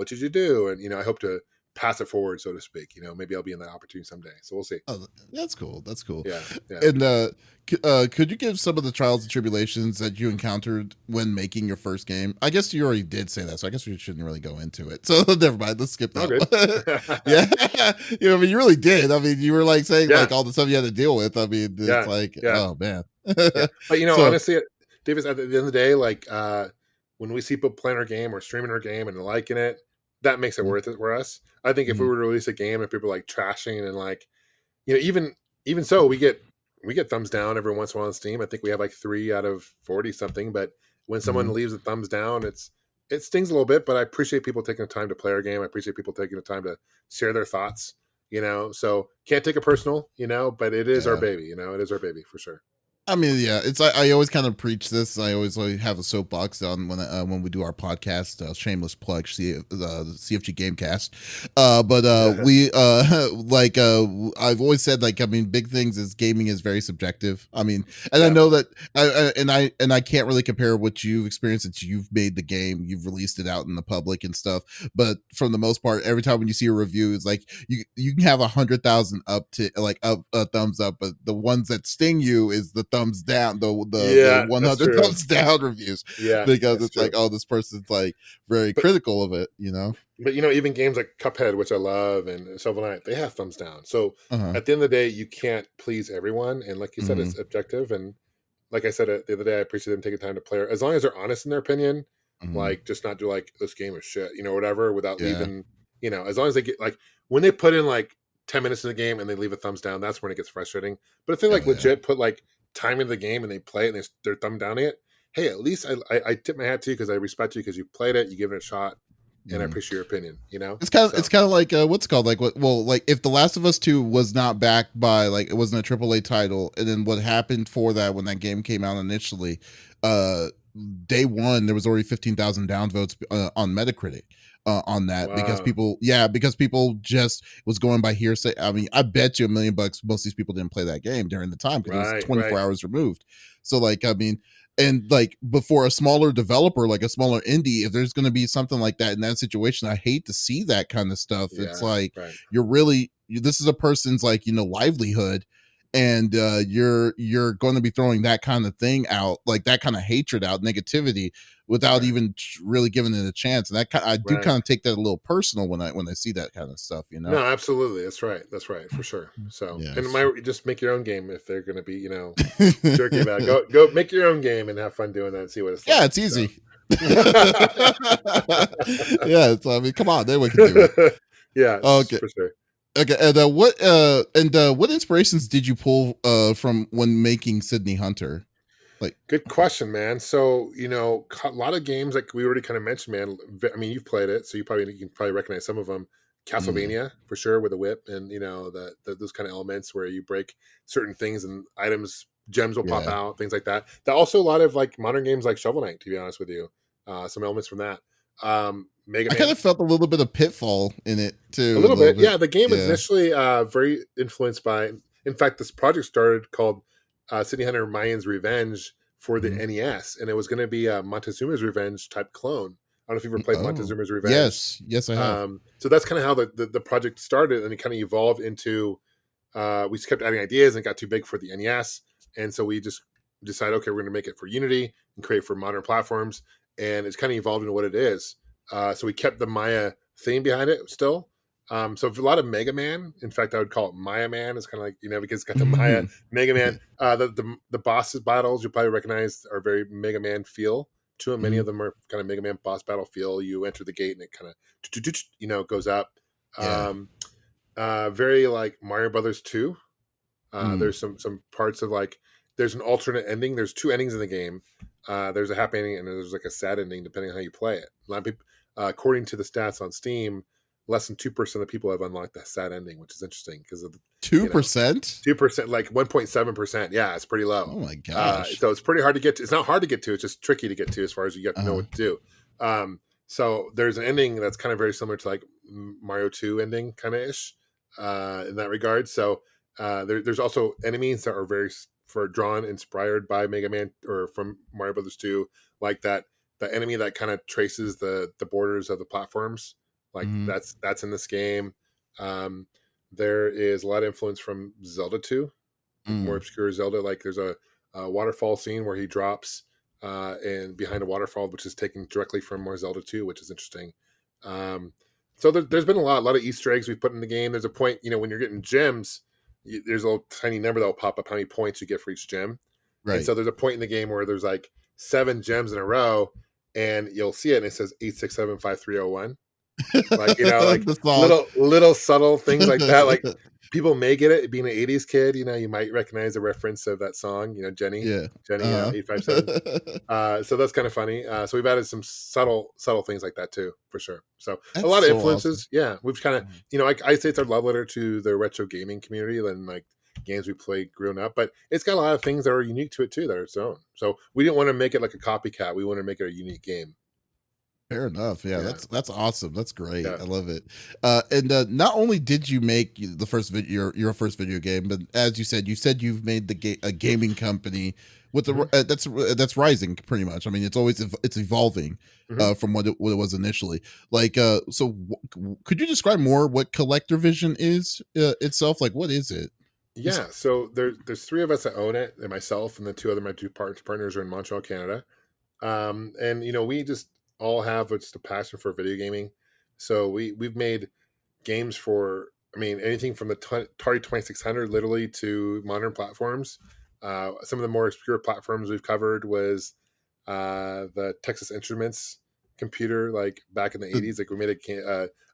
did you do?" And I hope to pass it forward, so to speak. Maybe I'll be in that opportunity someday. So we'll see. Oh, that's cool. That's cool. Yeah. Yeah. And could you give some of the trials and tribulations that you encountered when making your first game? I guess you already did say that, so I guess we shouldn't really go into it. So never mind. Let's skip All that good. one. Yeah, I mean, you really did. I mean, you were like saying Yeah. like all the stuff you had to deal with. I mean, it's Yeah. like, Yeah. oh man. Yeah, but So, honestly, Davis, at the end of the day, like when we see people playing our game or streaming our game and liking it, that makes it mhm, worth it for us. I think if we mhm, were to release a game and people are like trashing and like, even so, we get thumbs down every once in a while on Steam. I think we have like 3 out of 40 something. But when someone mhm. leaves a thumbs down, it stings a little bit. But I appreciate people taking the time to play our game. I appreciate people taking the time to share their thoughts. So can't take it personal. But it is our Yeah. baby. It is our baby for sure. I mean, yeah, it's like I always kind of preach this. I always like have a soapbox on when we do our podcast. Shameless plug, the CFG Gamecast. But we like I've always said, like, I mean, big things is gaming is very subjective. I mean, and I Yeah. know that I can't really compare what you've experienced since you've made the game, you've released it out in the public and stuff. But from the most part, every time when you see a review, it's like you can have 100,000 up to like up thumbs up, but the ones that sting you is the thumbs down, the Yeah, that's 100 true. thumbs down reviews, Yeah, because that's it's like, true. oh, this person's like very But critical of it. even games like Cuphead, which I love, and Shovel Knight, they have thumbs down. So Uh-huh. at the end of the day, you can't please everyone, and like you said, Hmm. it's objective. And like I said the other day, I appreciate them taking time to play. As long as they're honest in their opinion, Hmm. like just not do like this game is shit, whatever, without Yeah. leaving. As long as they get like when they put in like 10 minutes in the game and they leave a thumbs down, that's when it gets frustrating. But if they like Oh yeah. legit put like time into the game and they play it and they're thumb downing it, hey, at least I tip my hat to you because I respect you because you played it, you give it a shot, and I Mhm. appreciate your opinion. It's So kind of like what's it called, like what, well, like if The Last of Us 2 was not backed by, like, it wasn't a AAA title, and then what happened for that when that game came out initially, uh day one there was already 15,000 downvotes on Metacritic on that, because wow, people just was going by hearsay. I mean, I bet you $1 million most of these people didn't play that game during the time because it was right, 24 right, hours removed. So like, I mean, and like before a smaller developer, like a smaller indie, if there's going to be something like that in that situation, I hate to see that kind of stuff. It's yeah, like right, this is a person's, like, livelihood, and you're going to be throwing that kind of thing out, like that kind of hatred out, negativity, without Right. even really giving it a chance. And I do Right. kind of take that a little personal when I see that kind of stuff, you know. No, absolutely. That's right. That's right, for sure. So, and Yes. my just make your own game if they're going to be, jerky about it. Go make your own game and have fun doing that and see what it's Yeah, like. it's So. easy. Yeah, so I mean, come on, anyone can do it. Yes, Okay. for sure. Okay, and what inspirations did you pull from when making Sydney Hunter? Like, Good question, man. So, a lot of games like we already kind of mentioned, man. I mean, you've played it, so you can probably recognize some of them. mm, Castlevania for sure with a whip, and those kind of elements where you break certain things and items, gems will pop yeah, out, things like that. There also a lot of like modern games like Shovel Knight, to be honest with you. Some elements from that. Mega I kind Man, of felt a little bit of Pitfall in it a too, a little little bit. bit. Yeah, the game was Yeah. initially very influenced by. In fact, this project started called City Hunter Mayan's Revenge for the Mhm. NES, and it was going to be a Montezuma's Revenge type clone. I don't know if you've ever played Oh, Montezuma's Revenge. yes, yes, I have. So that's kind of how the project started, and it kind of evolved into. We just kept adding ideas and it got too big for the NES, and so we just decided, okay, we're going to make it for Unity and create for modern platforms, and it's kind of evolved into what it is. So we kept the Maya theme behind it still. So a lot of Mega Man. In fact, I would call it Maya Man. It's kind of like because it's got the Maya Mega Man. The bosses battles you'll probably recognize are very Mega Man feel to them. Many Mhm. of them are kind of Mega Man boss battle feel. You enter the gate and it kind of goes up. Yeah. Um, very like Mario Brothers 2. Mm. There's some parts of like there's an alternate ending. There's two endings in the game. There's a happy ending and there's like a sad ending depending on how you play it. A lot of people, according to the stats on Steam, less than 2% of people have unlocked the sad ending, which is interesting because of 2%? 2%, like 1.7%. Yeah, it's pretty low. Oh my gosh. So it's pretty hard to get to. It's not hard to get to. It's just tricky to get to as far as you have to know Uh-huh. what to do. So there's an ending that's kind of very similar to like Mario 2 ending kind of ish in that regard. So there's also enemies that are very for drawn inspired by Mega Man or from Mario Brothers 2, like that the enemy that kind of traces the borders of the platforms. Like Mhm. that's in this game. Um, there is a lot of influence from Zelda 2, more Mm. obscure Zelda. Like there's a waterfall scene where he drops and behind a waterfall, which is taken directly from more Zelda 2, which is interesting. Um, so there's been a lot of Easter eggs we've put in the game. There's a point, when you're getting gems, there's a little tiny number that will pop up how many points you get for each gem. And Right. so there's a point in the game where there's like 7 gems in a row, and you'll see it, and it says 8675301. Like like The song. little subtle things like that. Like people may get it. Being an '80s kid, you might recognize the reference of that song. Jenny, Yeah. Jenny, Uh-huh. 857. So that's kind of funny. So we've added some subtle things like that too, for sure. So a That's lot of so awesome. influences. Yeah, we've kind of, Mhm. I say it's our love letter to the retro gaming community and like games we played growing up. But it's got a lot of things that are unique to it too, that are its own. So we didn't want to make it like a copycat. We want to make it a unique game. Fair enough. Yeah, Yeah, that's awesome. That's great. yeah. I love it. And not only did you make the first video, your first video game, but as you said you've made a gaming company with the hmm that's rising pretty much. I mean, it's always it's evolving hmm from what it was initially. Like, so could you describe more what Collector Vision is itself? Like, what is it? It's- Yeah, so there's 3 of us that own it, and myself and the my two partners are in Montreal, Canada. And we just all have just a passion for video gaming. So we've made games for, I mean, anything from the Atari 2600 literally to modern platforms. Some of the more obscure platforms we've covered was the Texas Instruments computer, like back in the the 80s. Like we made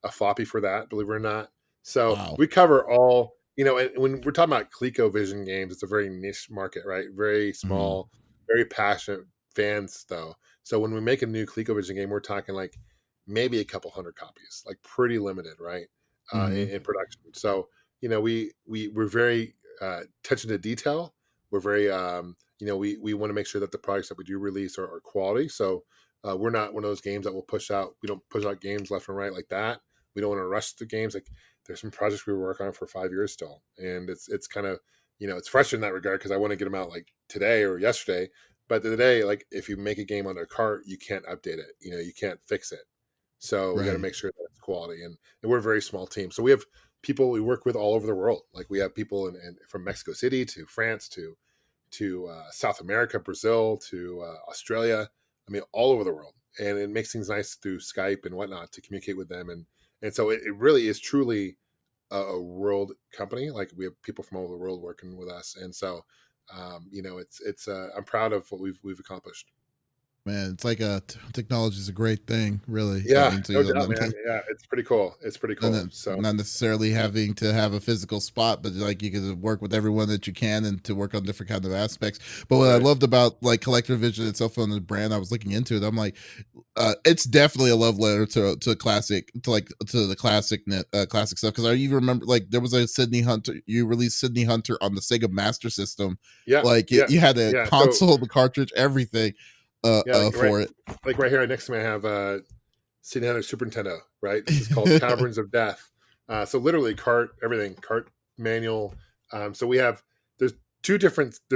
a floppy for that, believe it or not. So wow. we cover all, and when we're talking about ColecoVision games, it's a very niche market, right? Very Mhm. small, very passionate fans, though. So when we make a new ColecoVision game, we're talking like maybe a couple hundred copies, like pretty limited, right? Mhm. In production. So, we're very attention to detail. We're very we want to make sure that the products that we do release are quality. So we're not one of those games that will push out. We don't push out games left and right like that. We don't want to rush the games. Like there's some projects we work on for 5 years still, and it's kind of it's fresh in that regard because I want to get them out like today or yesterday. But today, like if you make a game on a cart, you can't update it. You can't fix it. So we got to Right. make sure that it's quality, and we're a very small team. So we have people we work with all over the world. Like we have people from Mexico City to France to South America, Brazil to Australia. I mean, all over the world, and it makes things nice through Skype and whatnot to communicate with them. And so it really is truly a world company. Like we have people from all over the world working with us, and so it's I'm proud of what we've accomplished. Man, it's like technology is a great thing, really. I Yeah, mean, so no you doubt, man. Yeah, it's pretty cool. It's pretty and cool. then So not necessarily having to have a physical spot, but like you can work with everyone that you can and to work on different kind of aspects. But what I right, loved about like Colecovision itself on the brand, I was looking into it. I'm like, it's definitely a love letter to classic to like to the classic stuff. Because I even remember like there was a Sydney Hunter. You released Sydney Hunter on the Sega Master System. yeah, Like yeah, you had a yeah. So console, the cartridge, everything yeah, for it. like right here next to me, I have City Hunter Super Nintendo. Right, this is called Caverns of Death. So literally cart manual. So we have there's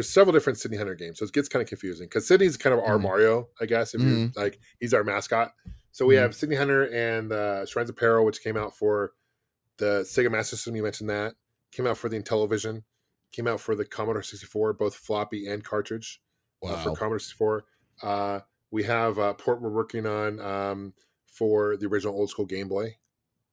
several different Sydney Hunter games, so it gets kind of confusing because Sydney's kind of our Mhm, Mario, I guess. If you're mhm, like, he's our mascot. So we mhm. have Sydney Hunter and Shrines of Peril, which came out for the Sega Master System. You mentioned that came out for the Intellivision, came out for the Commodore 64, both floppy and cartridge for Wow. Commodore 64. We have a port we're working on for the original old school Game Boy.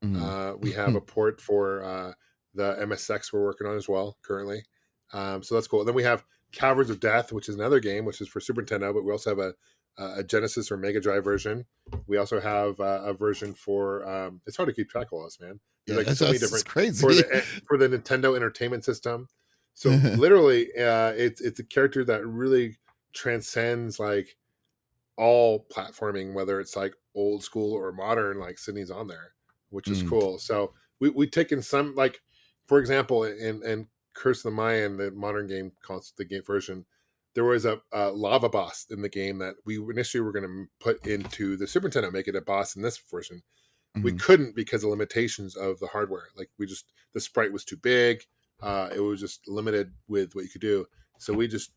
Mhm. We have a port for the MSX we're working on as well currently. So that's cool. Then we have Caverns of Death, which is another game, which is for Super Nintendo, but we also have a Genesis or Mega Drive version. We also have a version for. It's hard to keep track of all this, man. There's Yeah, like so many that's different for crazy. the Nintendo Entertainment System. So literally, it's a character that really transcends like all platforming, whether it's like old school or modern, like Sydney's on there, which is Mm, cool. So we taken some like, for example, in Curse of the Mayan, the modern game the game version, there was a lava boss in the game that we initially were going to put into the Super Nintendo, make it a boss in this version. We mhm. couldn't because of limitations of the hardware. Like the sprite was too big. It was just limited with what you could do. So we just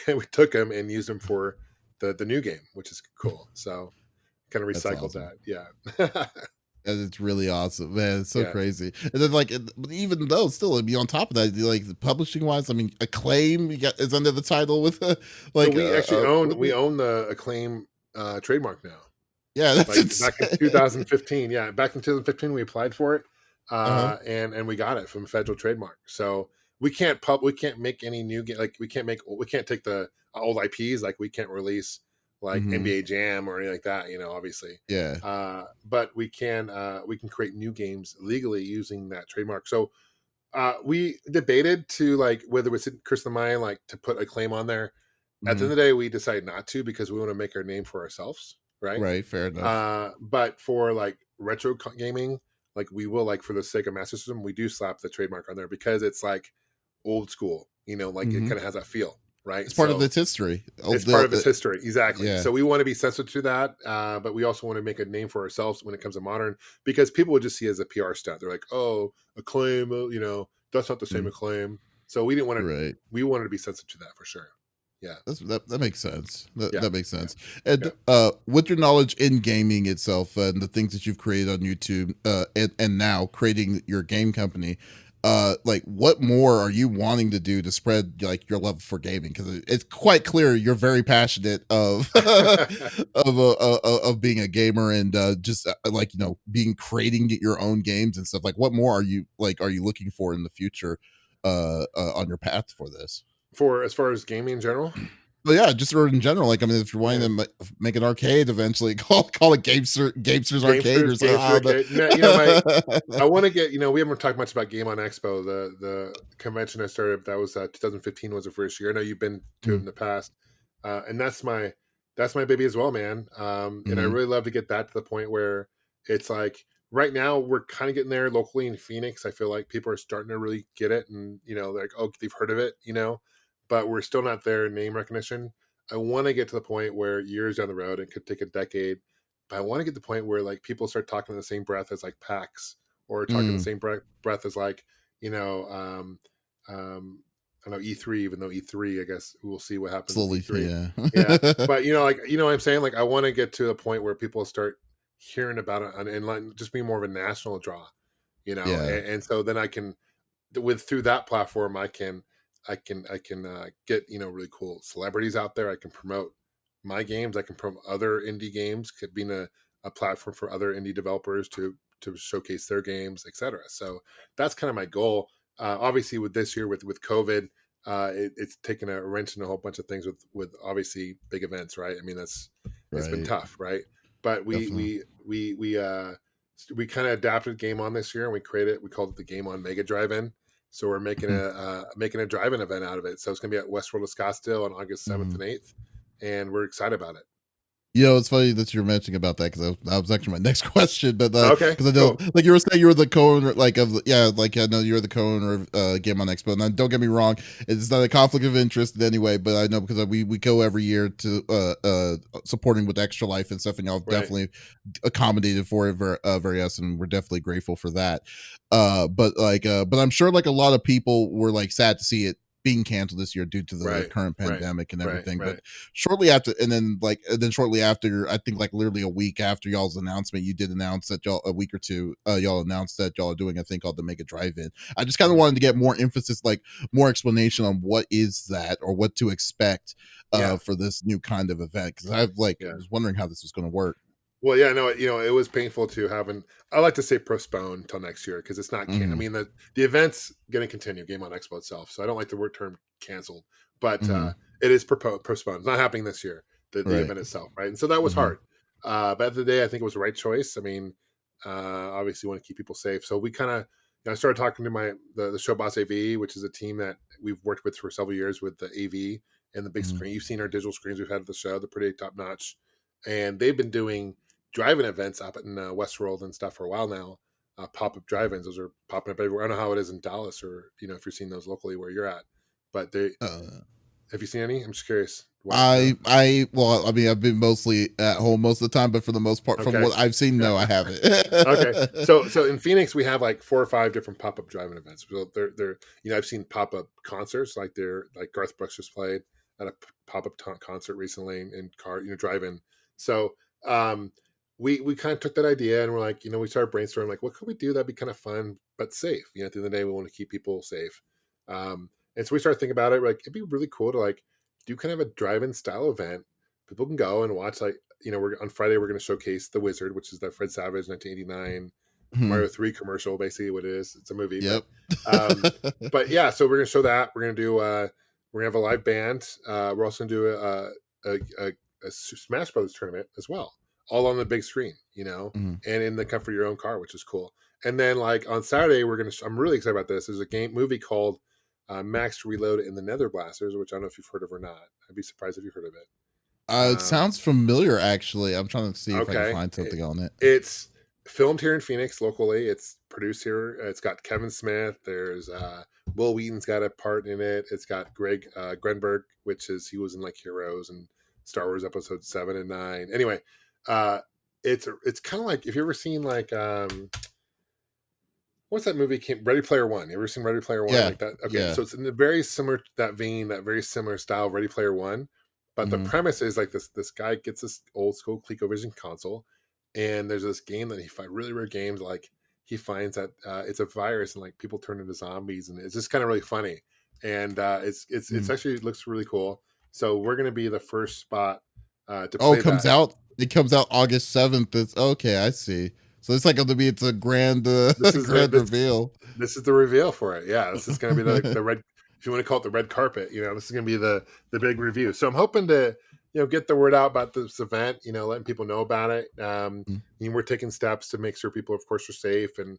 we took them and used them for the new game, which is cool. So kind of That's recycled awesome. that. Yeah. And it's really awesome, man. It's so Yeah. crazy. And then, like, but even though still, I mean, on top of that, like the publishing wise, I mean, Acclaim is under the title with, So like, we actually own with it. the Acclaim trademark now. Yeah, that's Like back in insane. 2015. Yeah, back in 2015 we applied for it, Uh-huh. and we got it from federal trademark. So we can't make any new game. Like we can't take the old IPs. Like we can't release like Hmm. NBA Jam or anything like that. You know, obviously. Yeah. But we can create new games legally using that trademark. So we debated to like whether it's Chris the Mayan like to put a claim on there. At the Hmm. end of the day, we decided not to because we want to make our name for ourselves, right? Right. Fair enough. But for like gaming, like we will like for the sake of Master System, we do slap the trademark on there because it's like old school, like it Hmm. kind of has that feel, right? It's part of So its history. it's part of its history, exactly. Yeah. So we want to be sensitive to that, but we also want to make a name for ourselves when it comes to modern, because people would just see it as a PR stunt. They're like, "Oh, Acclaim, that's not the same Mm, Acclaim." So we didn't want to. right. We wanted to be sensitive to that for sure. Yeah, That makes sense. That yeah, that makes yeah, sense. And yeah. with your knowledge in gaming itself and the things that you've created on YouTube, and now creating your game company, like what more are you wanting to do to spread like your love for gaming? Because it's quite clear you're very passionate of of being a gamer and just like being creating your own games and stuff. Like what more are you looking for in the future on your path for this? For as far as gaming in general, Well, yeah, just or in general, like, I mean, if you're wanting yeah. to make an arcade eventually, call it Gamesters Arcade or something. Gamester I arcade. No, I don't want to get. We haven't talked much about Game on Expo, the convention I started. That was 2015 was the first year. I know you've been to it Mhm, in the past, and that's my baby as well, man. And I mhm, really love to get that to the point where it's like right now we're kind of getting there locally in Phoenix. I feel like people are starting to really get it, and they're like, oh, they've heard of it, but we're still not there in name recognition. I want to get to the point where years down the road, it could take a decade, but I want to get to the point where like people start talking in the same breath as like PAX, or talking in the mm, same breath as like I don't know, E3. Even though E3, I guess we'll see what happens with slowly, E3. yeah. Yeah, but what I'm saying, like I want to get to a point where people start hearing about it and like just be more of a national draw. Yeah. and so then I can through that platform I can get really cool celebrities out there. I can promote my games. I can promote other indie games. Could being a platform for other indie developers to showcase their games, etc. So that's kind of my goal. Obviously, with this year with COVID, it's taken a wrench in a whole bunch of things with obviously big events, right? I mean, it's been Right. tough, right? But Definitely. we kind of adapted Game On this year, and we called it the Game On Mega Drive-In. So we're Mhm. making a drive-in event out of it. So it's going to be at Westworld of Scottsdale on August 7th Mhm. and 8th, and we're excited about it. It's funny that you're mentioning about that because that was actually my next question. But Okay, because I know, cool. like you were saying, you were the co-owner, like like I know you're the co-owner of Game on Expo. And don't get me wrong, it's not a conflict of interest in any way. But I know because we go every year to supporting with Extra Life and stuff, and y'all Right, definitely accommodated for it very us, and we're definitely grateful for that. But I'm sure like a lot of people were like sad to see it being canceled this year due to the right, current right, pandemic and right, everything. But right. shortly after, I think like literally a week after y'all's announcement, you did announce that y'all a week or two, y'all announced that y'all are doing a thing called the Mega Drive-In. I just kind of Mhm. wanted to get more emphasis, like more explanation on what is that or what to expect Yeah, for this new kind of event because I've like yeah. was wondering how this was going to work. Well, yeah, no, it was painful to having. I like to say postpone until next year because it's not. I Hmm. mean, the event's going to continue, Game on Expo itself. So I don't like the word term canceled, but Hmm. it is postponed. It's not happening this year. The Right. event itself, right? And so that was Hmm. hard. But at the end of the day, I think it was the right choice. I mean, obviously, you want to keep people safe. So we kind of, I started talking to the show boss AV, which is a team that we've worked with for several years with the AV and the big Hmm. screen. You've seen our digital screens we've had at the show; they're pretty top notch, and they've been doing drive-in events up in Westworld and stuff for a while now. Pop-up drive-ins; those are popping up everywhere. I don't know how it is in Dallas, or if you're seeing those locally where you're at. But they Uh, have you seen any? I'm just curious. What no? I well, I mean, I've been mostly at home most of the time, but for the most part, from Okay, what I've seen, yeah, no, I haven't. okay. So in Phoenix, we have like 4 or 5 different pop-up drive-in events. So they're I've seen pop-up concerts like Garth Brooks just played at a pop-up concert recently in car drive-in. So um, we kind of took that idea and we're like we started brainstorming like what could we do that'd be kind of fun but safe. At the end of the day, we want to keep people safe. And so we started thinking about it. We're like it'd be really cool to like do kind of a drive-in style event. People can go and watch like we're on Friday. We're going to showcase The Wizard, which is the Fred Savage 1989 Mhm. Mario 3 commercial. Basically, what it is, it's a movie, Yep. but yeah. So we're going to show that. We're going to do. We're going to have a live band. We're also going to do a Smash Brothers tournament as well, all on the big screen. Mhm. And in the comfort of your own car, which is cool. And then like on Saturday, we're going to. I'm really excited about this. There's a movie called Max Reload in the Nether Blasters, which I don't know if you've heard of or not. I'd be surprised if you've heard of it. It sounds familiar, actually. I'm trying to see if I can Okay. find something on it. It's filmed here in Phoenix locally. It's produced here. It's got Kevin Smith. There's Will Wheaton's got a part in it. It's got Greg Grenberg, he was in like Heroes and Star Wars Episode 7 and 9. Anyway, uh, it's kind of like if you ever seen like what's that movie came Ready Player One. You ever seen Ready Player One Yeah. like that? Okay, Yeah. so it's in the very similar that vein, that very similar style of Ready Player One. But the Mhm. premise is like this guy gets this old school ColecoVision console, and there's this game that he finds really rare games like he finds that it's a virus and like people turn into zombies, and it's just kind of really funny, and it's Mhm. actually it looks really cool. So we're gonna be the first spot to Oh, play that. it comes out August 7th. It's okay, I see. So it's like going to be it's a grand This is the grand reveal. this is the reveal for it. Yeah, this is going to be the red. If you want to call it the red carpet, this is going to be the big review. So I'm hoping to get the word out about this event. Letting people know about it. Mm. We're taking steps to make sure people, of course, are safe, and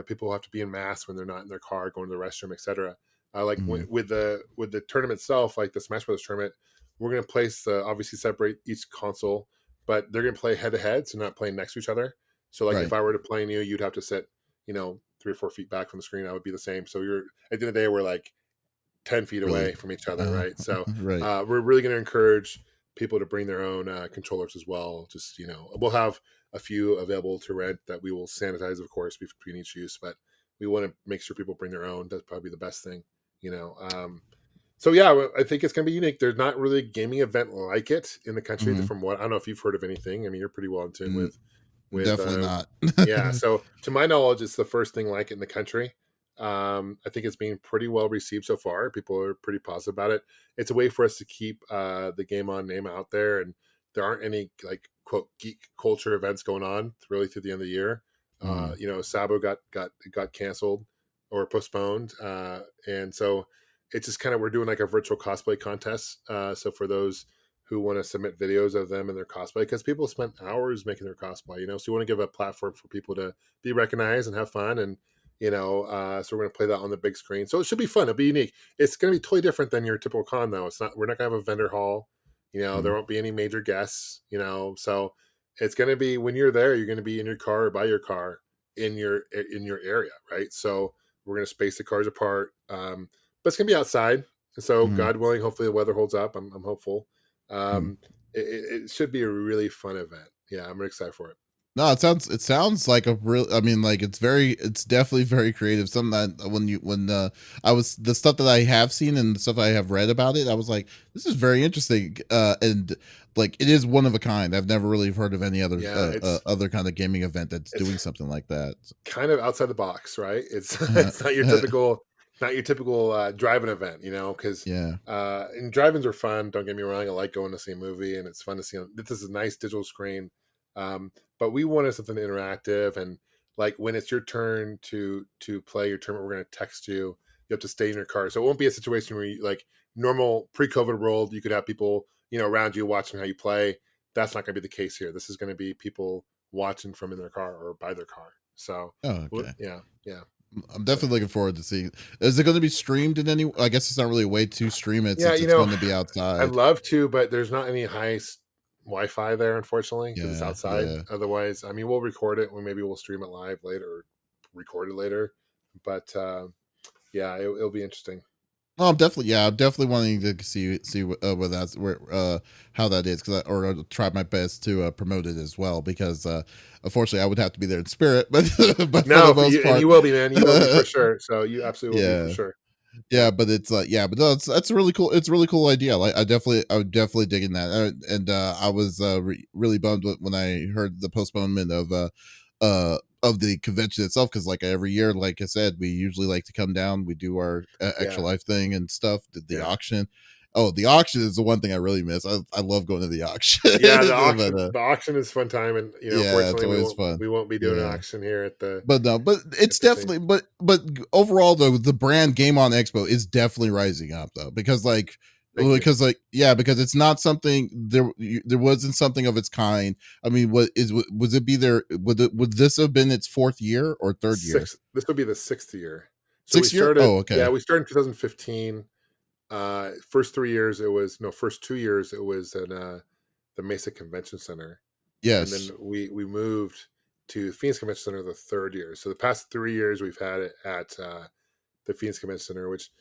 people have to be in masks when they're not in their car, going to the restroom, etc. Like Mhm. with the tournament itself, like the Smash Brothers tournament, we're going to place obviously separate each console, but they're going to play head to head, so not playing next to each other. So like if Right. I were to play you, you'd have to sit 3 or 4 feet back from the screen. I would be the same. So you're at the end of the day, we're like 10 feet Really. away from each other, right? So Right. we're really going to encourage people to bring their own controllers as well. Just we'll have a few available to rent that we will sanitize, of course, between each use, but we want to make sure people bring their own. That's probably the best thing, you know. So yeah, I think it's going to be unique. There's not really a gaming event like it in the country. Mhm. From what I don't know if you've heard of anything. I mean, you're pretty well in tune Mm, with. with Definitely not. yeah. So to my knowledge, it's the first thing like it in the country. I think it's being pretty well received so far. People are pretty positive about it. It's a way for us to keep the Game On name out there, and there aren't any like quote geek culture events going on really through the end of the year. Mm, Sabo got canceled or postponed, and so it's just kind of we're doing like a virtual cosplay contest. So for those who want to submit videos of them and their cosplay, because people spent hours making their cosplay, so you want to give a platform for people to be recognized and have fun. And so we're going to play that on the big screen, so it should be fun. It'll be unique. It's going to be totally different than your typical con, though. We're not going to have a vendor hall. There mm, won't be any major guests. So it's going to be, when you're there, you're going to be in your car or by your car in your area, right? So we're going to space the cars apart, but it's going to be outside. So mm. God willing, hopefully the weather holds up. I'm hopeful. Mm. um it should be a really fun event. Yeah, I'm really excited for it. No, it sounds like a real. I mean, like it's definitely very creative. Something that when I was the stuff that I have seen and the stuff I have read about it, I was like, this is very interesting. And like it is one of a kind. I've never really heard of any other Yeah, other kind of gaming event that's it's doing something like that. kind of outside the box, right? It's Uh, it's not your typical driving event, because yeah. and drive-ins are fun. Don't get me wrong, I like going to see a movie, and it's fun to see. This is a nice digital screen, but we wanted something interactive, and like when it's your turn to play your tournament, we're going to text you. You have to stay in your car, so it won't be a situation where you like normal pre-COVID world. You could have people around you watching how you play. That's not going to be the case here. This is going to be people watching from in their car or by their car. So, Oh, okay. yeah, yeah. I'm So, definitely looking forward to seeing. Is it going to be streamed in any? I guess it's not really a way to stream it yeah, since it's going to be I'd outside. love to, but there's not any Wi-Fi there, unfortunately, because it's Yeah, outside. yeah. Otherwise, I mean, we'll record it. Maybe we'll stream it live later, or record it later. But yeah, it'll be interesting. Oh, I'm definitely, yeah, I'm definitely wanting to see where that's where how that is because or try my best to promote it as well because unfortunately I would have to be there in spirit, but but for the No, for most you, and part, you will be, man. You will be for sure. So you absolutely will be for yeah, sure. yeah, Yeah, but it's like yeah, but no, that's a really cool. It's a really cool idea. Like I would definitely digging that, and I was really bummed when I heard the postponement of the convention itself because like every year, like I said, we usually like to come down. We do our extra yeah, life thing and stuff. The yeah. auction. Oh, the auction is the one thing I really miss. I love going to the auction, Yeah, the but auction the auction is fun time, and yeah, it's fortunately we always won't fun. we won't be doing an Yeah. auction here at the But no, but it's at the thing. definitely but overall though the brand Game On Expo is definitely rising up though Thank you. because like yeah because it's not something there wasn't something of its kind. I mean, what is was it be there would this have been its fourth year or third year? This will be the 6th year. So we Sixth year? started, Oh, yeah, okay. we started in 2015. First 3 years it was no, first 2 years it was in the Mesa Convention Center, and then Yes. we moved to Phoenix Convention Center the third year. So the past 3 years we've had it at the Phoenix Convention Center, which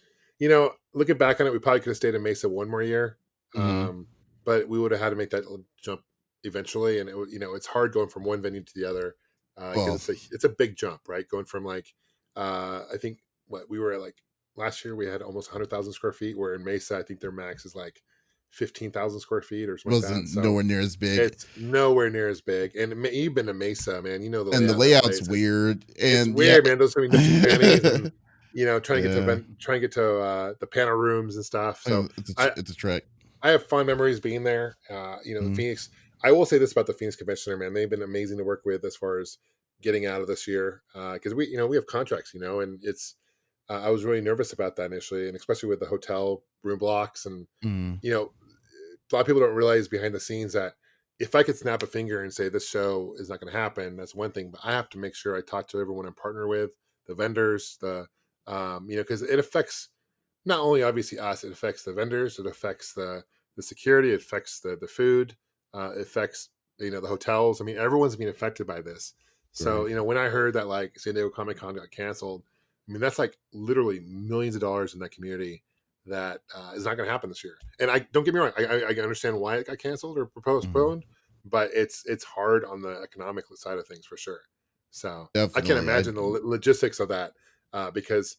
looking back on it, we probably could have stayed in Mesa one more year, Mm-hmm. but we would have had to make that jump eventually, and it's hard going from one venue to the other because Well, it's a big jump, right? Going from like I think what we were at, like last year we had almost 100,000 square feet, where in Mesa I think their max is like 15,000 square feet or something like that. wasn't So nowhere near as big. it's nowhere near as big. And you've been to Mesa, man. You know the And the layout of that layout's place. weird. It's And yeah. weird, man. Those gonna be nooks and crannies, and Yeah. trying to get to the panel rooms and stuff. So I It's a trek. I have fond memories being there. The Mm-hmm. Phoenix. I will say this about the Phoenix Convention Center, man. They've been amazing to work with as far as getting out of this year, because we have contracts, and it's. I was really nervous about that initially, and especially with the hotel room blocks, and Mm-hmm. a lot of people don't realize behind the scenes that if I could snap a finger and say this show is not going to happen, that's one thing. But I have to make sure I talk to everyone I'm partner with, the vendors, because it affects not only obviously us, it affects the vendors, it affects the security, it affects the food, it affects the hotels. I mean, everyone's being affected by this. So Right. when I heard that like San Diego Comic Con got canceled, I mean that's like literally millions of dollars in that community that is not going to happen this year. And I don't get me wrong, I understand why it got canceled or Mhm. postponed, but it's hard on the economic side of things for sure. So I can't Definitely. imagine the logistics of that, because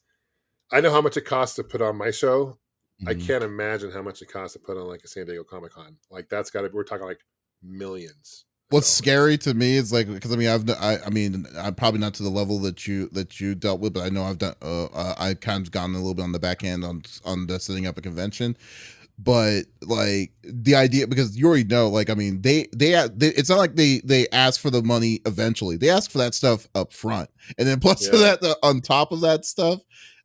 I know how much it costs to put on my show. I Mhm. can't imagine how much it costs to put on like a San Diego Comic Con. Like that's got to we're talking like millions. What's So it's scary to me is like, because I mean I mean I'm probably not to the level that you dealt with, but I know I've done I kind of gotten a little bit on the back end on the setting up a convention. But like the idea, because you already know, like I mean they it's not like they ask for the money eventually, they ask for that stuff up front, and then plus to yeah, that, on top of that stuff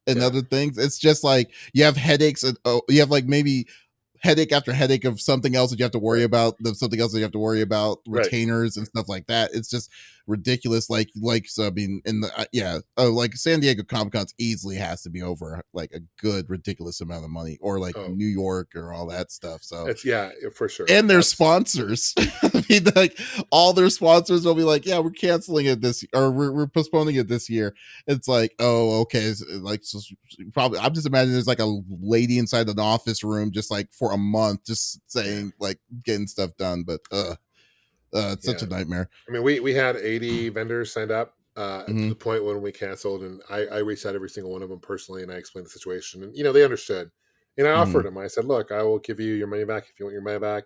and yeah, other things, it's just like you have headaches, and you have like maybe headache after headache of something else that you have to worry right, about, something else that you have to worry about, right, retainers and stuff like that. It's just ridiculous. Like so I mean in the yeah, like San Diego Comic Con easily has to be over like a good ridiculous amount of money, or like oh, New York or all that stuff. So, it's yeah, for sure. and their That's sponsors. I mean, like all their sponsors will be like, "Yeah, we're canceling it this, or we're postponing it this year." It's like, oh, okay, like so probably. I'm just imagining there's like a lady inside an office room, just like for a month, just yeah, saying like getting stuff done. But it's such yeah. a nightmare. I mean, we had 80 vendors signed up to Hmm. the point when we canceled, and I reached out every single one of them personally, and I explained the situation, and they understood. And I offered Hmm. them. I said, "Look, I will give you your money back if you want your money back.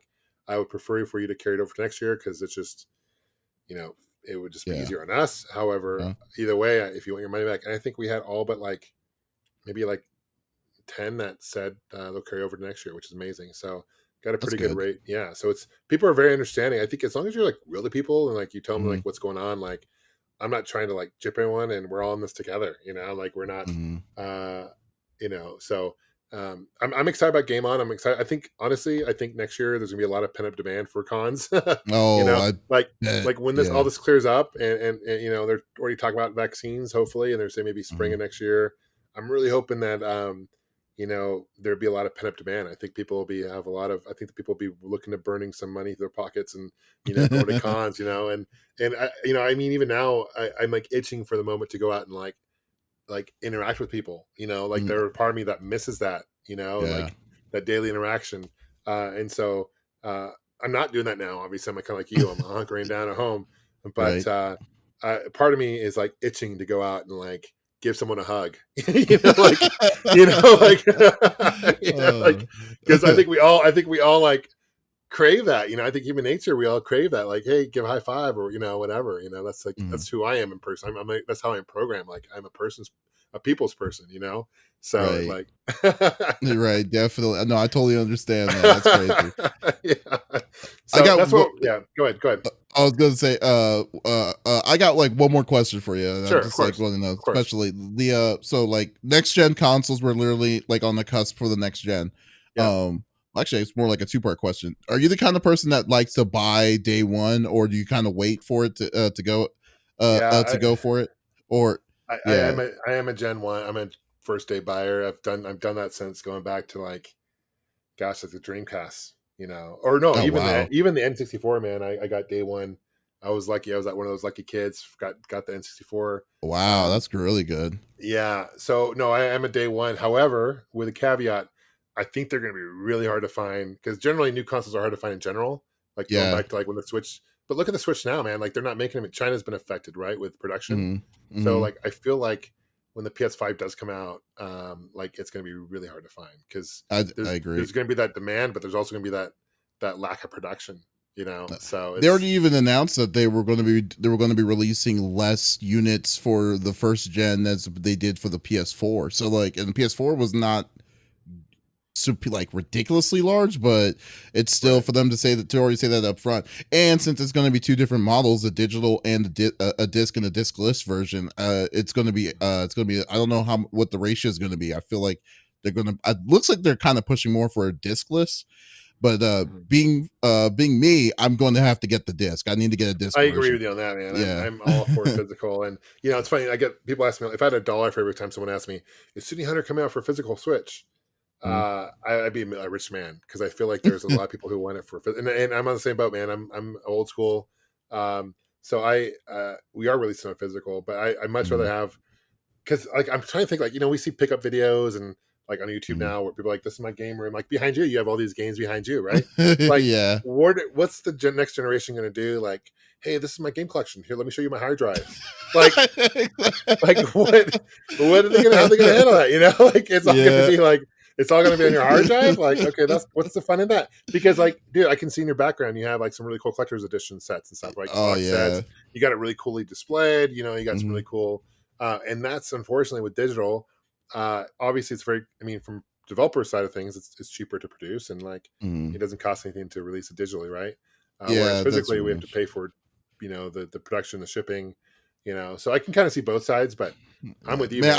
I would prefer for you to carry it over to next year because it's just, you know, it would just be Yeah. easier on us. However, Uh, either way, if you want your money back, and I think we had all but like maybe like 10 that said they'll carry over to next year, which is amazing. So got a that's pretty good good. rate. Yeah. So it's people are very understanding. I think as long as you're like real to people and like you tell them Hmm. like what's going on, like I'm not trying to like jip anyone and we're all in this together, like we're not, Hmm. uh, so I'm excited about Game On. I'm excited. I think honestly, I think next year there's gonna be a lot of pent up demand for cons. Oh, I Like bet. like when this all Yeah. this clears up and they're already talking about vaccines, hopefully, and they're saying maybe spring Hmm. of next year. I'm really hoping that there'd be a lot of pent up demand. I think people will be have a lot of. I think the people will be looking to burning some money to their pockets and going to cons. And I mean even now I'm like itching for the moment to go out and like interact with people. Like Mm, there's a part of me that misses that. yeah. Like that daily interaction. And so I'm not doing that now. Obviously, I'm kind of like you. I'm hunkering down at home, but Right. part of me is like itching to go out and like give someone a hug. Like you know, like Uh, like because I think we all like crave that. I think human nature, we all crave that. Like, hey, give a high five or whatever. That's like mhm. that's who I am in person. That's how I'm programmed. Like I'm a people's person. So Right. like, Right, definitely. No, I totally understand that. That's crazy. yeah. I So got that's what. Yeah. Go ahead. Go ahead. I was gonna say, I got like one more question for you, and I'm Sure. Of just like course. want to know, Of course. especially the so like next gen consoles were literally like on the cusp for the next gen. Yeah. Um, actually, it's more like a two-part question. Are you the kind of person that likes to buy day one, or do you kind of wait for it to Yeah. go for it, or yeah? I am a Gen 1. I'm a first day buyer. I've done that since going back to like gosh, like the Dreamcast, or no, Oh wow, even the N64, man. I got day one. I was lucky. I was like one of those lucky kids. Got the N64. wow, Um, that's really good. yeah. So no, I am a day one. However, with a caveat, I think they're going to be really hard to find because generally new consoles are hard to find in general. Like going Yeah. back to like when the Switch. But look at the Switch now, man. Like they're not making them. China's been affected, right, with production. Hmm. So Hmm. like I feel like when the PS5 does come out, like it's going to be really hard to find because I agree. there's going to be that demand, but there's also going to be that lack of production. So They already it's even announced that they were going to be releasing less units for the first gen as they did for the PS4. So like, and the PS4 was not super like ridiculously large, but it's still right. for them to say that, to already say that up front. And since it's going to be two different models, a digital and a disc and a discless version, it's going to be I don't know how what the ratio is going to be. I feel like they're going to it looks like they're kind of pushing more for a discless, but Mhm. being me, I'm going to have to get the disc. I need to get a disc I agree version. with you on that, man. I'm Yeah. I'm all for physical, and it's funny. I get people ask me if I had a dollar for every time someone asked me, "Is City Hunter coming out for physical Switch?" Mhm. I'd be a rich man because I feel like there's a lot of people who want it and I'm on the same boat, man. I'm old school, so we are releasing on physical, but I much rather Mhm. have because like I'm trying to think like we see pickup videos and like on YouTube Mhm. now where people are like this is my game room like behind you have all these games behind you right like Yeah. what's the next generation going to do like hey this is my game collection here let me show you my hard drive like like what are they gonna how are they gonna handle that like it's all gonna Yeah. be like It's all going to be on your hard drive. Like, okay, what's the fun in that? Because, like, dude, I can see in your background you have like some really cool collector's edition sets and stuff, like Oh box yeah. sets. You got it really coolly displayed. You got some Hmm. really cool, and that's unfortunately with digital. Obviously, it's very. I mean, from developer side of things, it's cheaper to produce, and like Hmm. it doesn't cost anything to release it digitally, right? Whereas Yeah, that's physically, we have true. to pay for, the production, the shipping. So I can kind of see both sides, but I'm Yeah. with you, Man, man.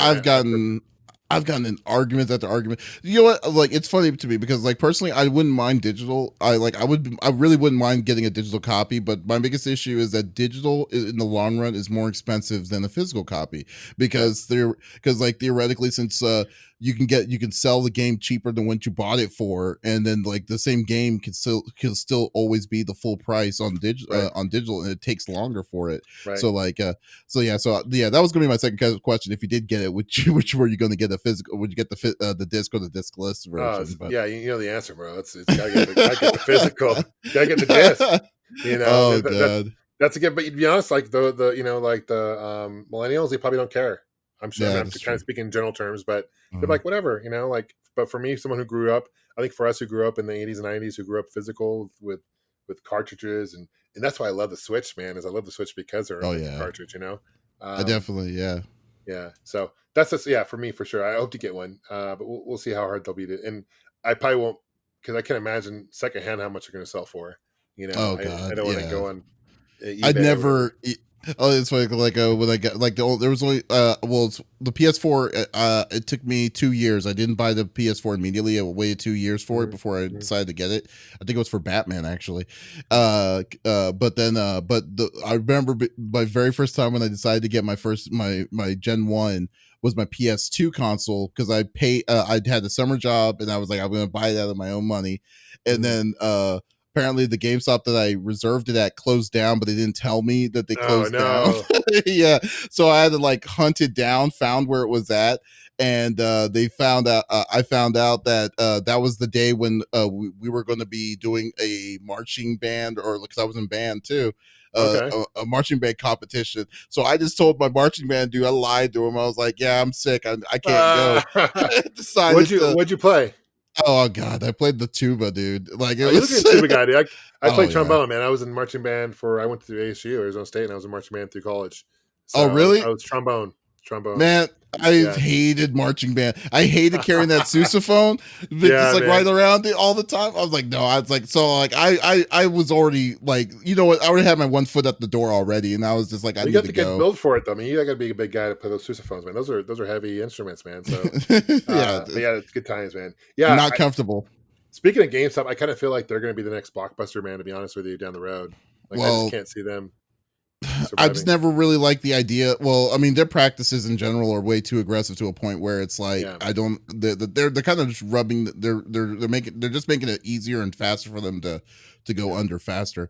I've gotten an argument after argument. You know what? Like, it's funny to me because, like, personally, I wouldn't mind digital. I really wouldn't mind getting a digital copy. But my biggest issue is that digital, in the long run, is more expensive than a physical copy Yeah, because like theoretically, since you can sell the game cheaper than what you bought it for, and then like the same game can still always be the full price right, on digital, and it takes longer for it. right. So like so yeah, that was gonna be my second question. If you did get it, which were you going to get, a physical? Would you get the disc or the discless version? But Yeah, you know the answer, bro. It's gotta get the physical, gotta get the disc. oh That god, that's a good. But to be honest, like the millennials, they probably don't care. I'm sure. I mean, yeah, I'm that's kind of true. speaking in general terms, but they're Uh-huh. like whatever, like. But for me, someone who grew up, I think for us who grew up in the 80s and 90s, who grew up physical with cartridges, and that's why I love the Switch, man. Is I love the Switch because they're Oh like a yeah, cartridge. I Um, definitely, yeah. yeah, so that's just, yeah, for me for sure. I hope to get one, but we'll see how hard they'll beat it, and I probably won't, because I can't imagine secondhand how much they're going to sell for. Oh I god, don't want to yeah. go on I'd eBay or whatever. never. Oh, it's funny. Like when I got like there was only the PS4. It took me 2 years. I didn't buy the PS4 immediately. I waited 2 years for it Hmm. before I Hmm. decided to get it. I think it was for Batman actually. I remember my very first time when I decided to get my Gen One was my PS2 console because I'd had a summer job and I was like I'm gonna buy it out of my own money, and Hmm. then apparently the GameStop that I reserved it at closed down, but they didn't tell me that they Oh closed down. no. Yeah, so I had to like hunt it down, found where it was at, and they found out. I found out that that was the day when we were going to be doing a marching band, or because I was in band too. Okay. A marching band competition. So I just told my marching band dude, I lied to him. I was like, "Yeah, I'm sick. I can't go." Uh, Decided to. what'd you play? Oh god, I played the tuba, dude. Like it Oh, you look was. at a tuba guy, dude. I Oh played yeah. trombone, man. I was in marching band I went to ASU, Arizona State, and I was in marching band through college. Oh So I really? was trombone. Man, I Yeah. hated marching band. I hated carrying that sousaphone, but just Yeah, like right man. around it all the time. I was like, no, I was like, so like I was already like, you know what? I already had my one foot at the door already, and I was just like, I Well, you need got to the good go. build for it, though. I mean, you got to be a big guy to play those sousaphones, man. Those are heavy instruments, man. So, Yeah, but yeah, it's good times, man. Yeah. not comfortable. Speaking of GameStop, I kind of feel like they're going to be the next Blockbuster, man. To be honest with you, down the road, like I just Well, can't see them I just surviving. never really liked the idea. Well, I mean, their practices in general are way too aggressive to a point where it's like Yeah. I don't. They're kind of just rubbing. They're just making it easier and faster for them to go Yeah. under faster.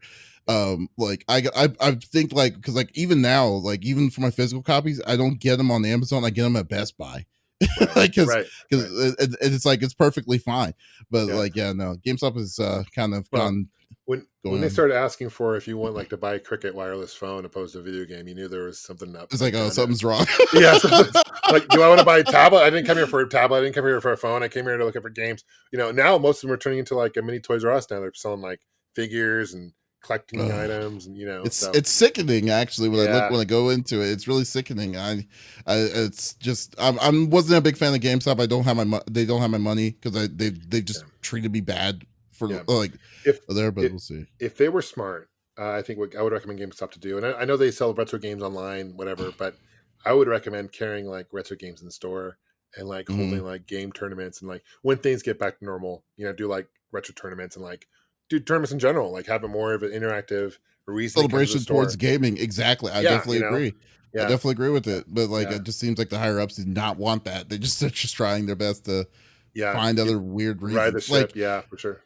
Like I think like because like even now like even for my physical copies I don't get them on Amazon. I get them at Best Buy. Right. Like because Right. Right. it's like it's perfectly fine. But Yeah. like yeah no, GameStop has kind of Well, gone when going they on. started asking for if you want like to buy a Cricket wireless phone opposed to a video game, you knew there was something up. It's like Like oh down there. something's wrong. Yeah, something's like, do I want to buy a tablet? I didn't come here for a tablet. I didn't come here for a phone. I came here to look for games. Now most of them are turning into like a mini Toys R Us. Now they're selling like figures and collecting Ugh. items, and It's so it's sickening actually yeah, when I go into it. It's really sickening. I it's just I'm wasn't a big fan of GameStop. I don't have they don't have my money because they yeah, just treated me bad for yeah. like If there, but if, we'll see. if they were smart, I think what I would recommend GameStop to do, and I know they sell retro games online, whatever, but I would recommend carrying like retro games in the store and like Hmm. holding like game tournaments, and like when things get back to normal, do like retro tournaments and like do tournaments in general, like have it more of an interactive reason to come to the Celebration towards store. gaming. Exactly. I Yeah, definitely agree. I yeah, definitely agree with yeah, it. But like yeah, it just seems like the higher ups did not want that. They're just trying their best to yeah. find Get other weird ride the reasons. ship, Like yeah, for sure.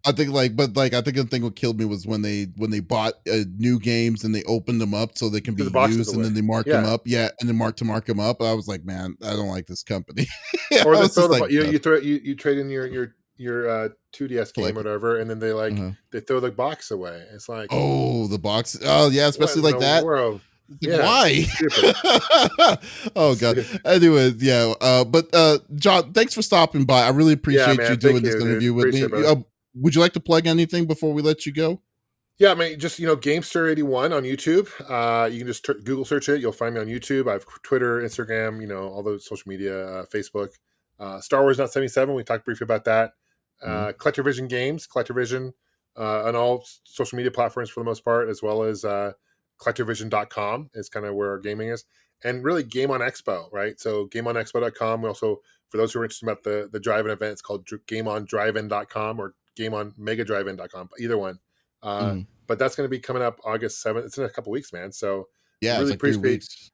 I think I think the thing what killed me was when they bought new games and they opened them up so they can be Threw the boxes used and away. then they mark them Yeah, up. Yeah, and then mark them up. I was like, man, I don't like this company. or I they was throw just like, no. you throw you trade in your 2DS game Like, or whatever, and then uh they throw the box away. It's like, oh, the box. Oh yeah, what especially in like the that. world? Like, Yeah, why? stupid. Oh god. Anyway, yeah. But John, thanks for stopping by. I really Yeah, appreciate you man. Thank doing this you, dude. interview with Appreciate it, me. brother. Would you like to plug anything before we let you go? Yeah, I mean, just Gamester81 on YouTube. You can just Google search it. You'll find me on YouTube. I have Twitter, Instagram, all those social media, Facebook. Star Wars Not 77. We talked briefly about that. Mhm. Colecovision Games, Colecovision, on all social media platforms for the most part, as well as ColecoVision.com is kind of where our gaming is. And really, Game on Expo, right? So GameOnExpo.com. We also, for those who are interested about the drive-in event, it's called GameOnDriveIn.com or GameOnMegaDriveIn.com. Either one. Mhm. But that's going to be coming up August 7th. It's in a couple weeks, man. So Yeah, it's really like 3 weeks.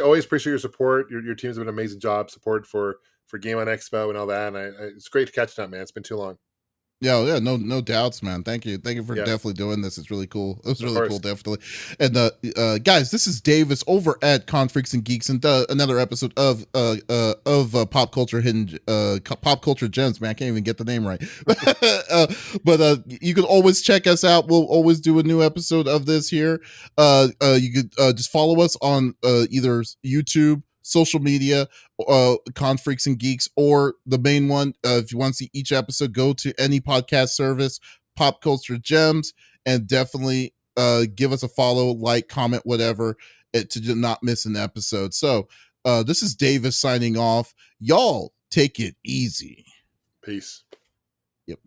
always appreciate your support. Your team's done an amazing job support for Game on Expo and all that. And it's great to catch up, man. It's been too long. Yeah, yeah, no doubts, man. Thank you for Yeah, definitely doing this. It's really cool. It was of really cool, course. definitely. And guys, this is Davis over at Con Freaks and Geeks, and another episode of Pop Culture Hidden Pop Culture Gems. Man, I can't even get the name right. But you can always check us out. We'll always do a new episode of this here. You could just follow us on either YouTube, social media, Con Freaks and Geeks, or the main one. If you want to see each episode, go to any podcast service, Pop Culture Gems, and definitely give us a follow, like, comment, whatever, to not miss an episode. So this is Davis signing off. Y'all take it easy. Peace. Yep.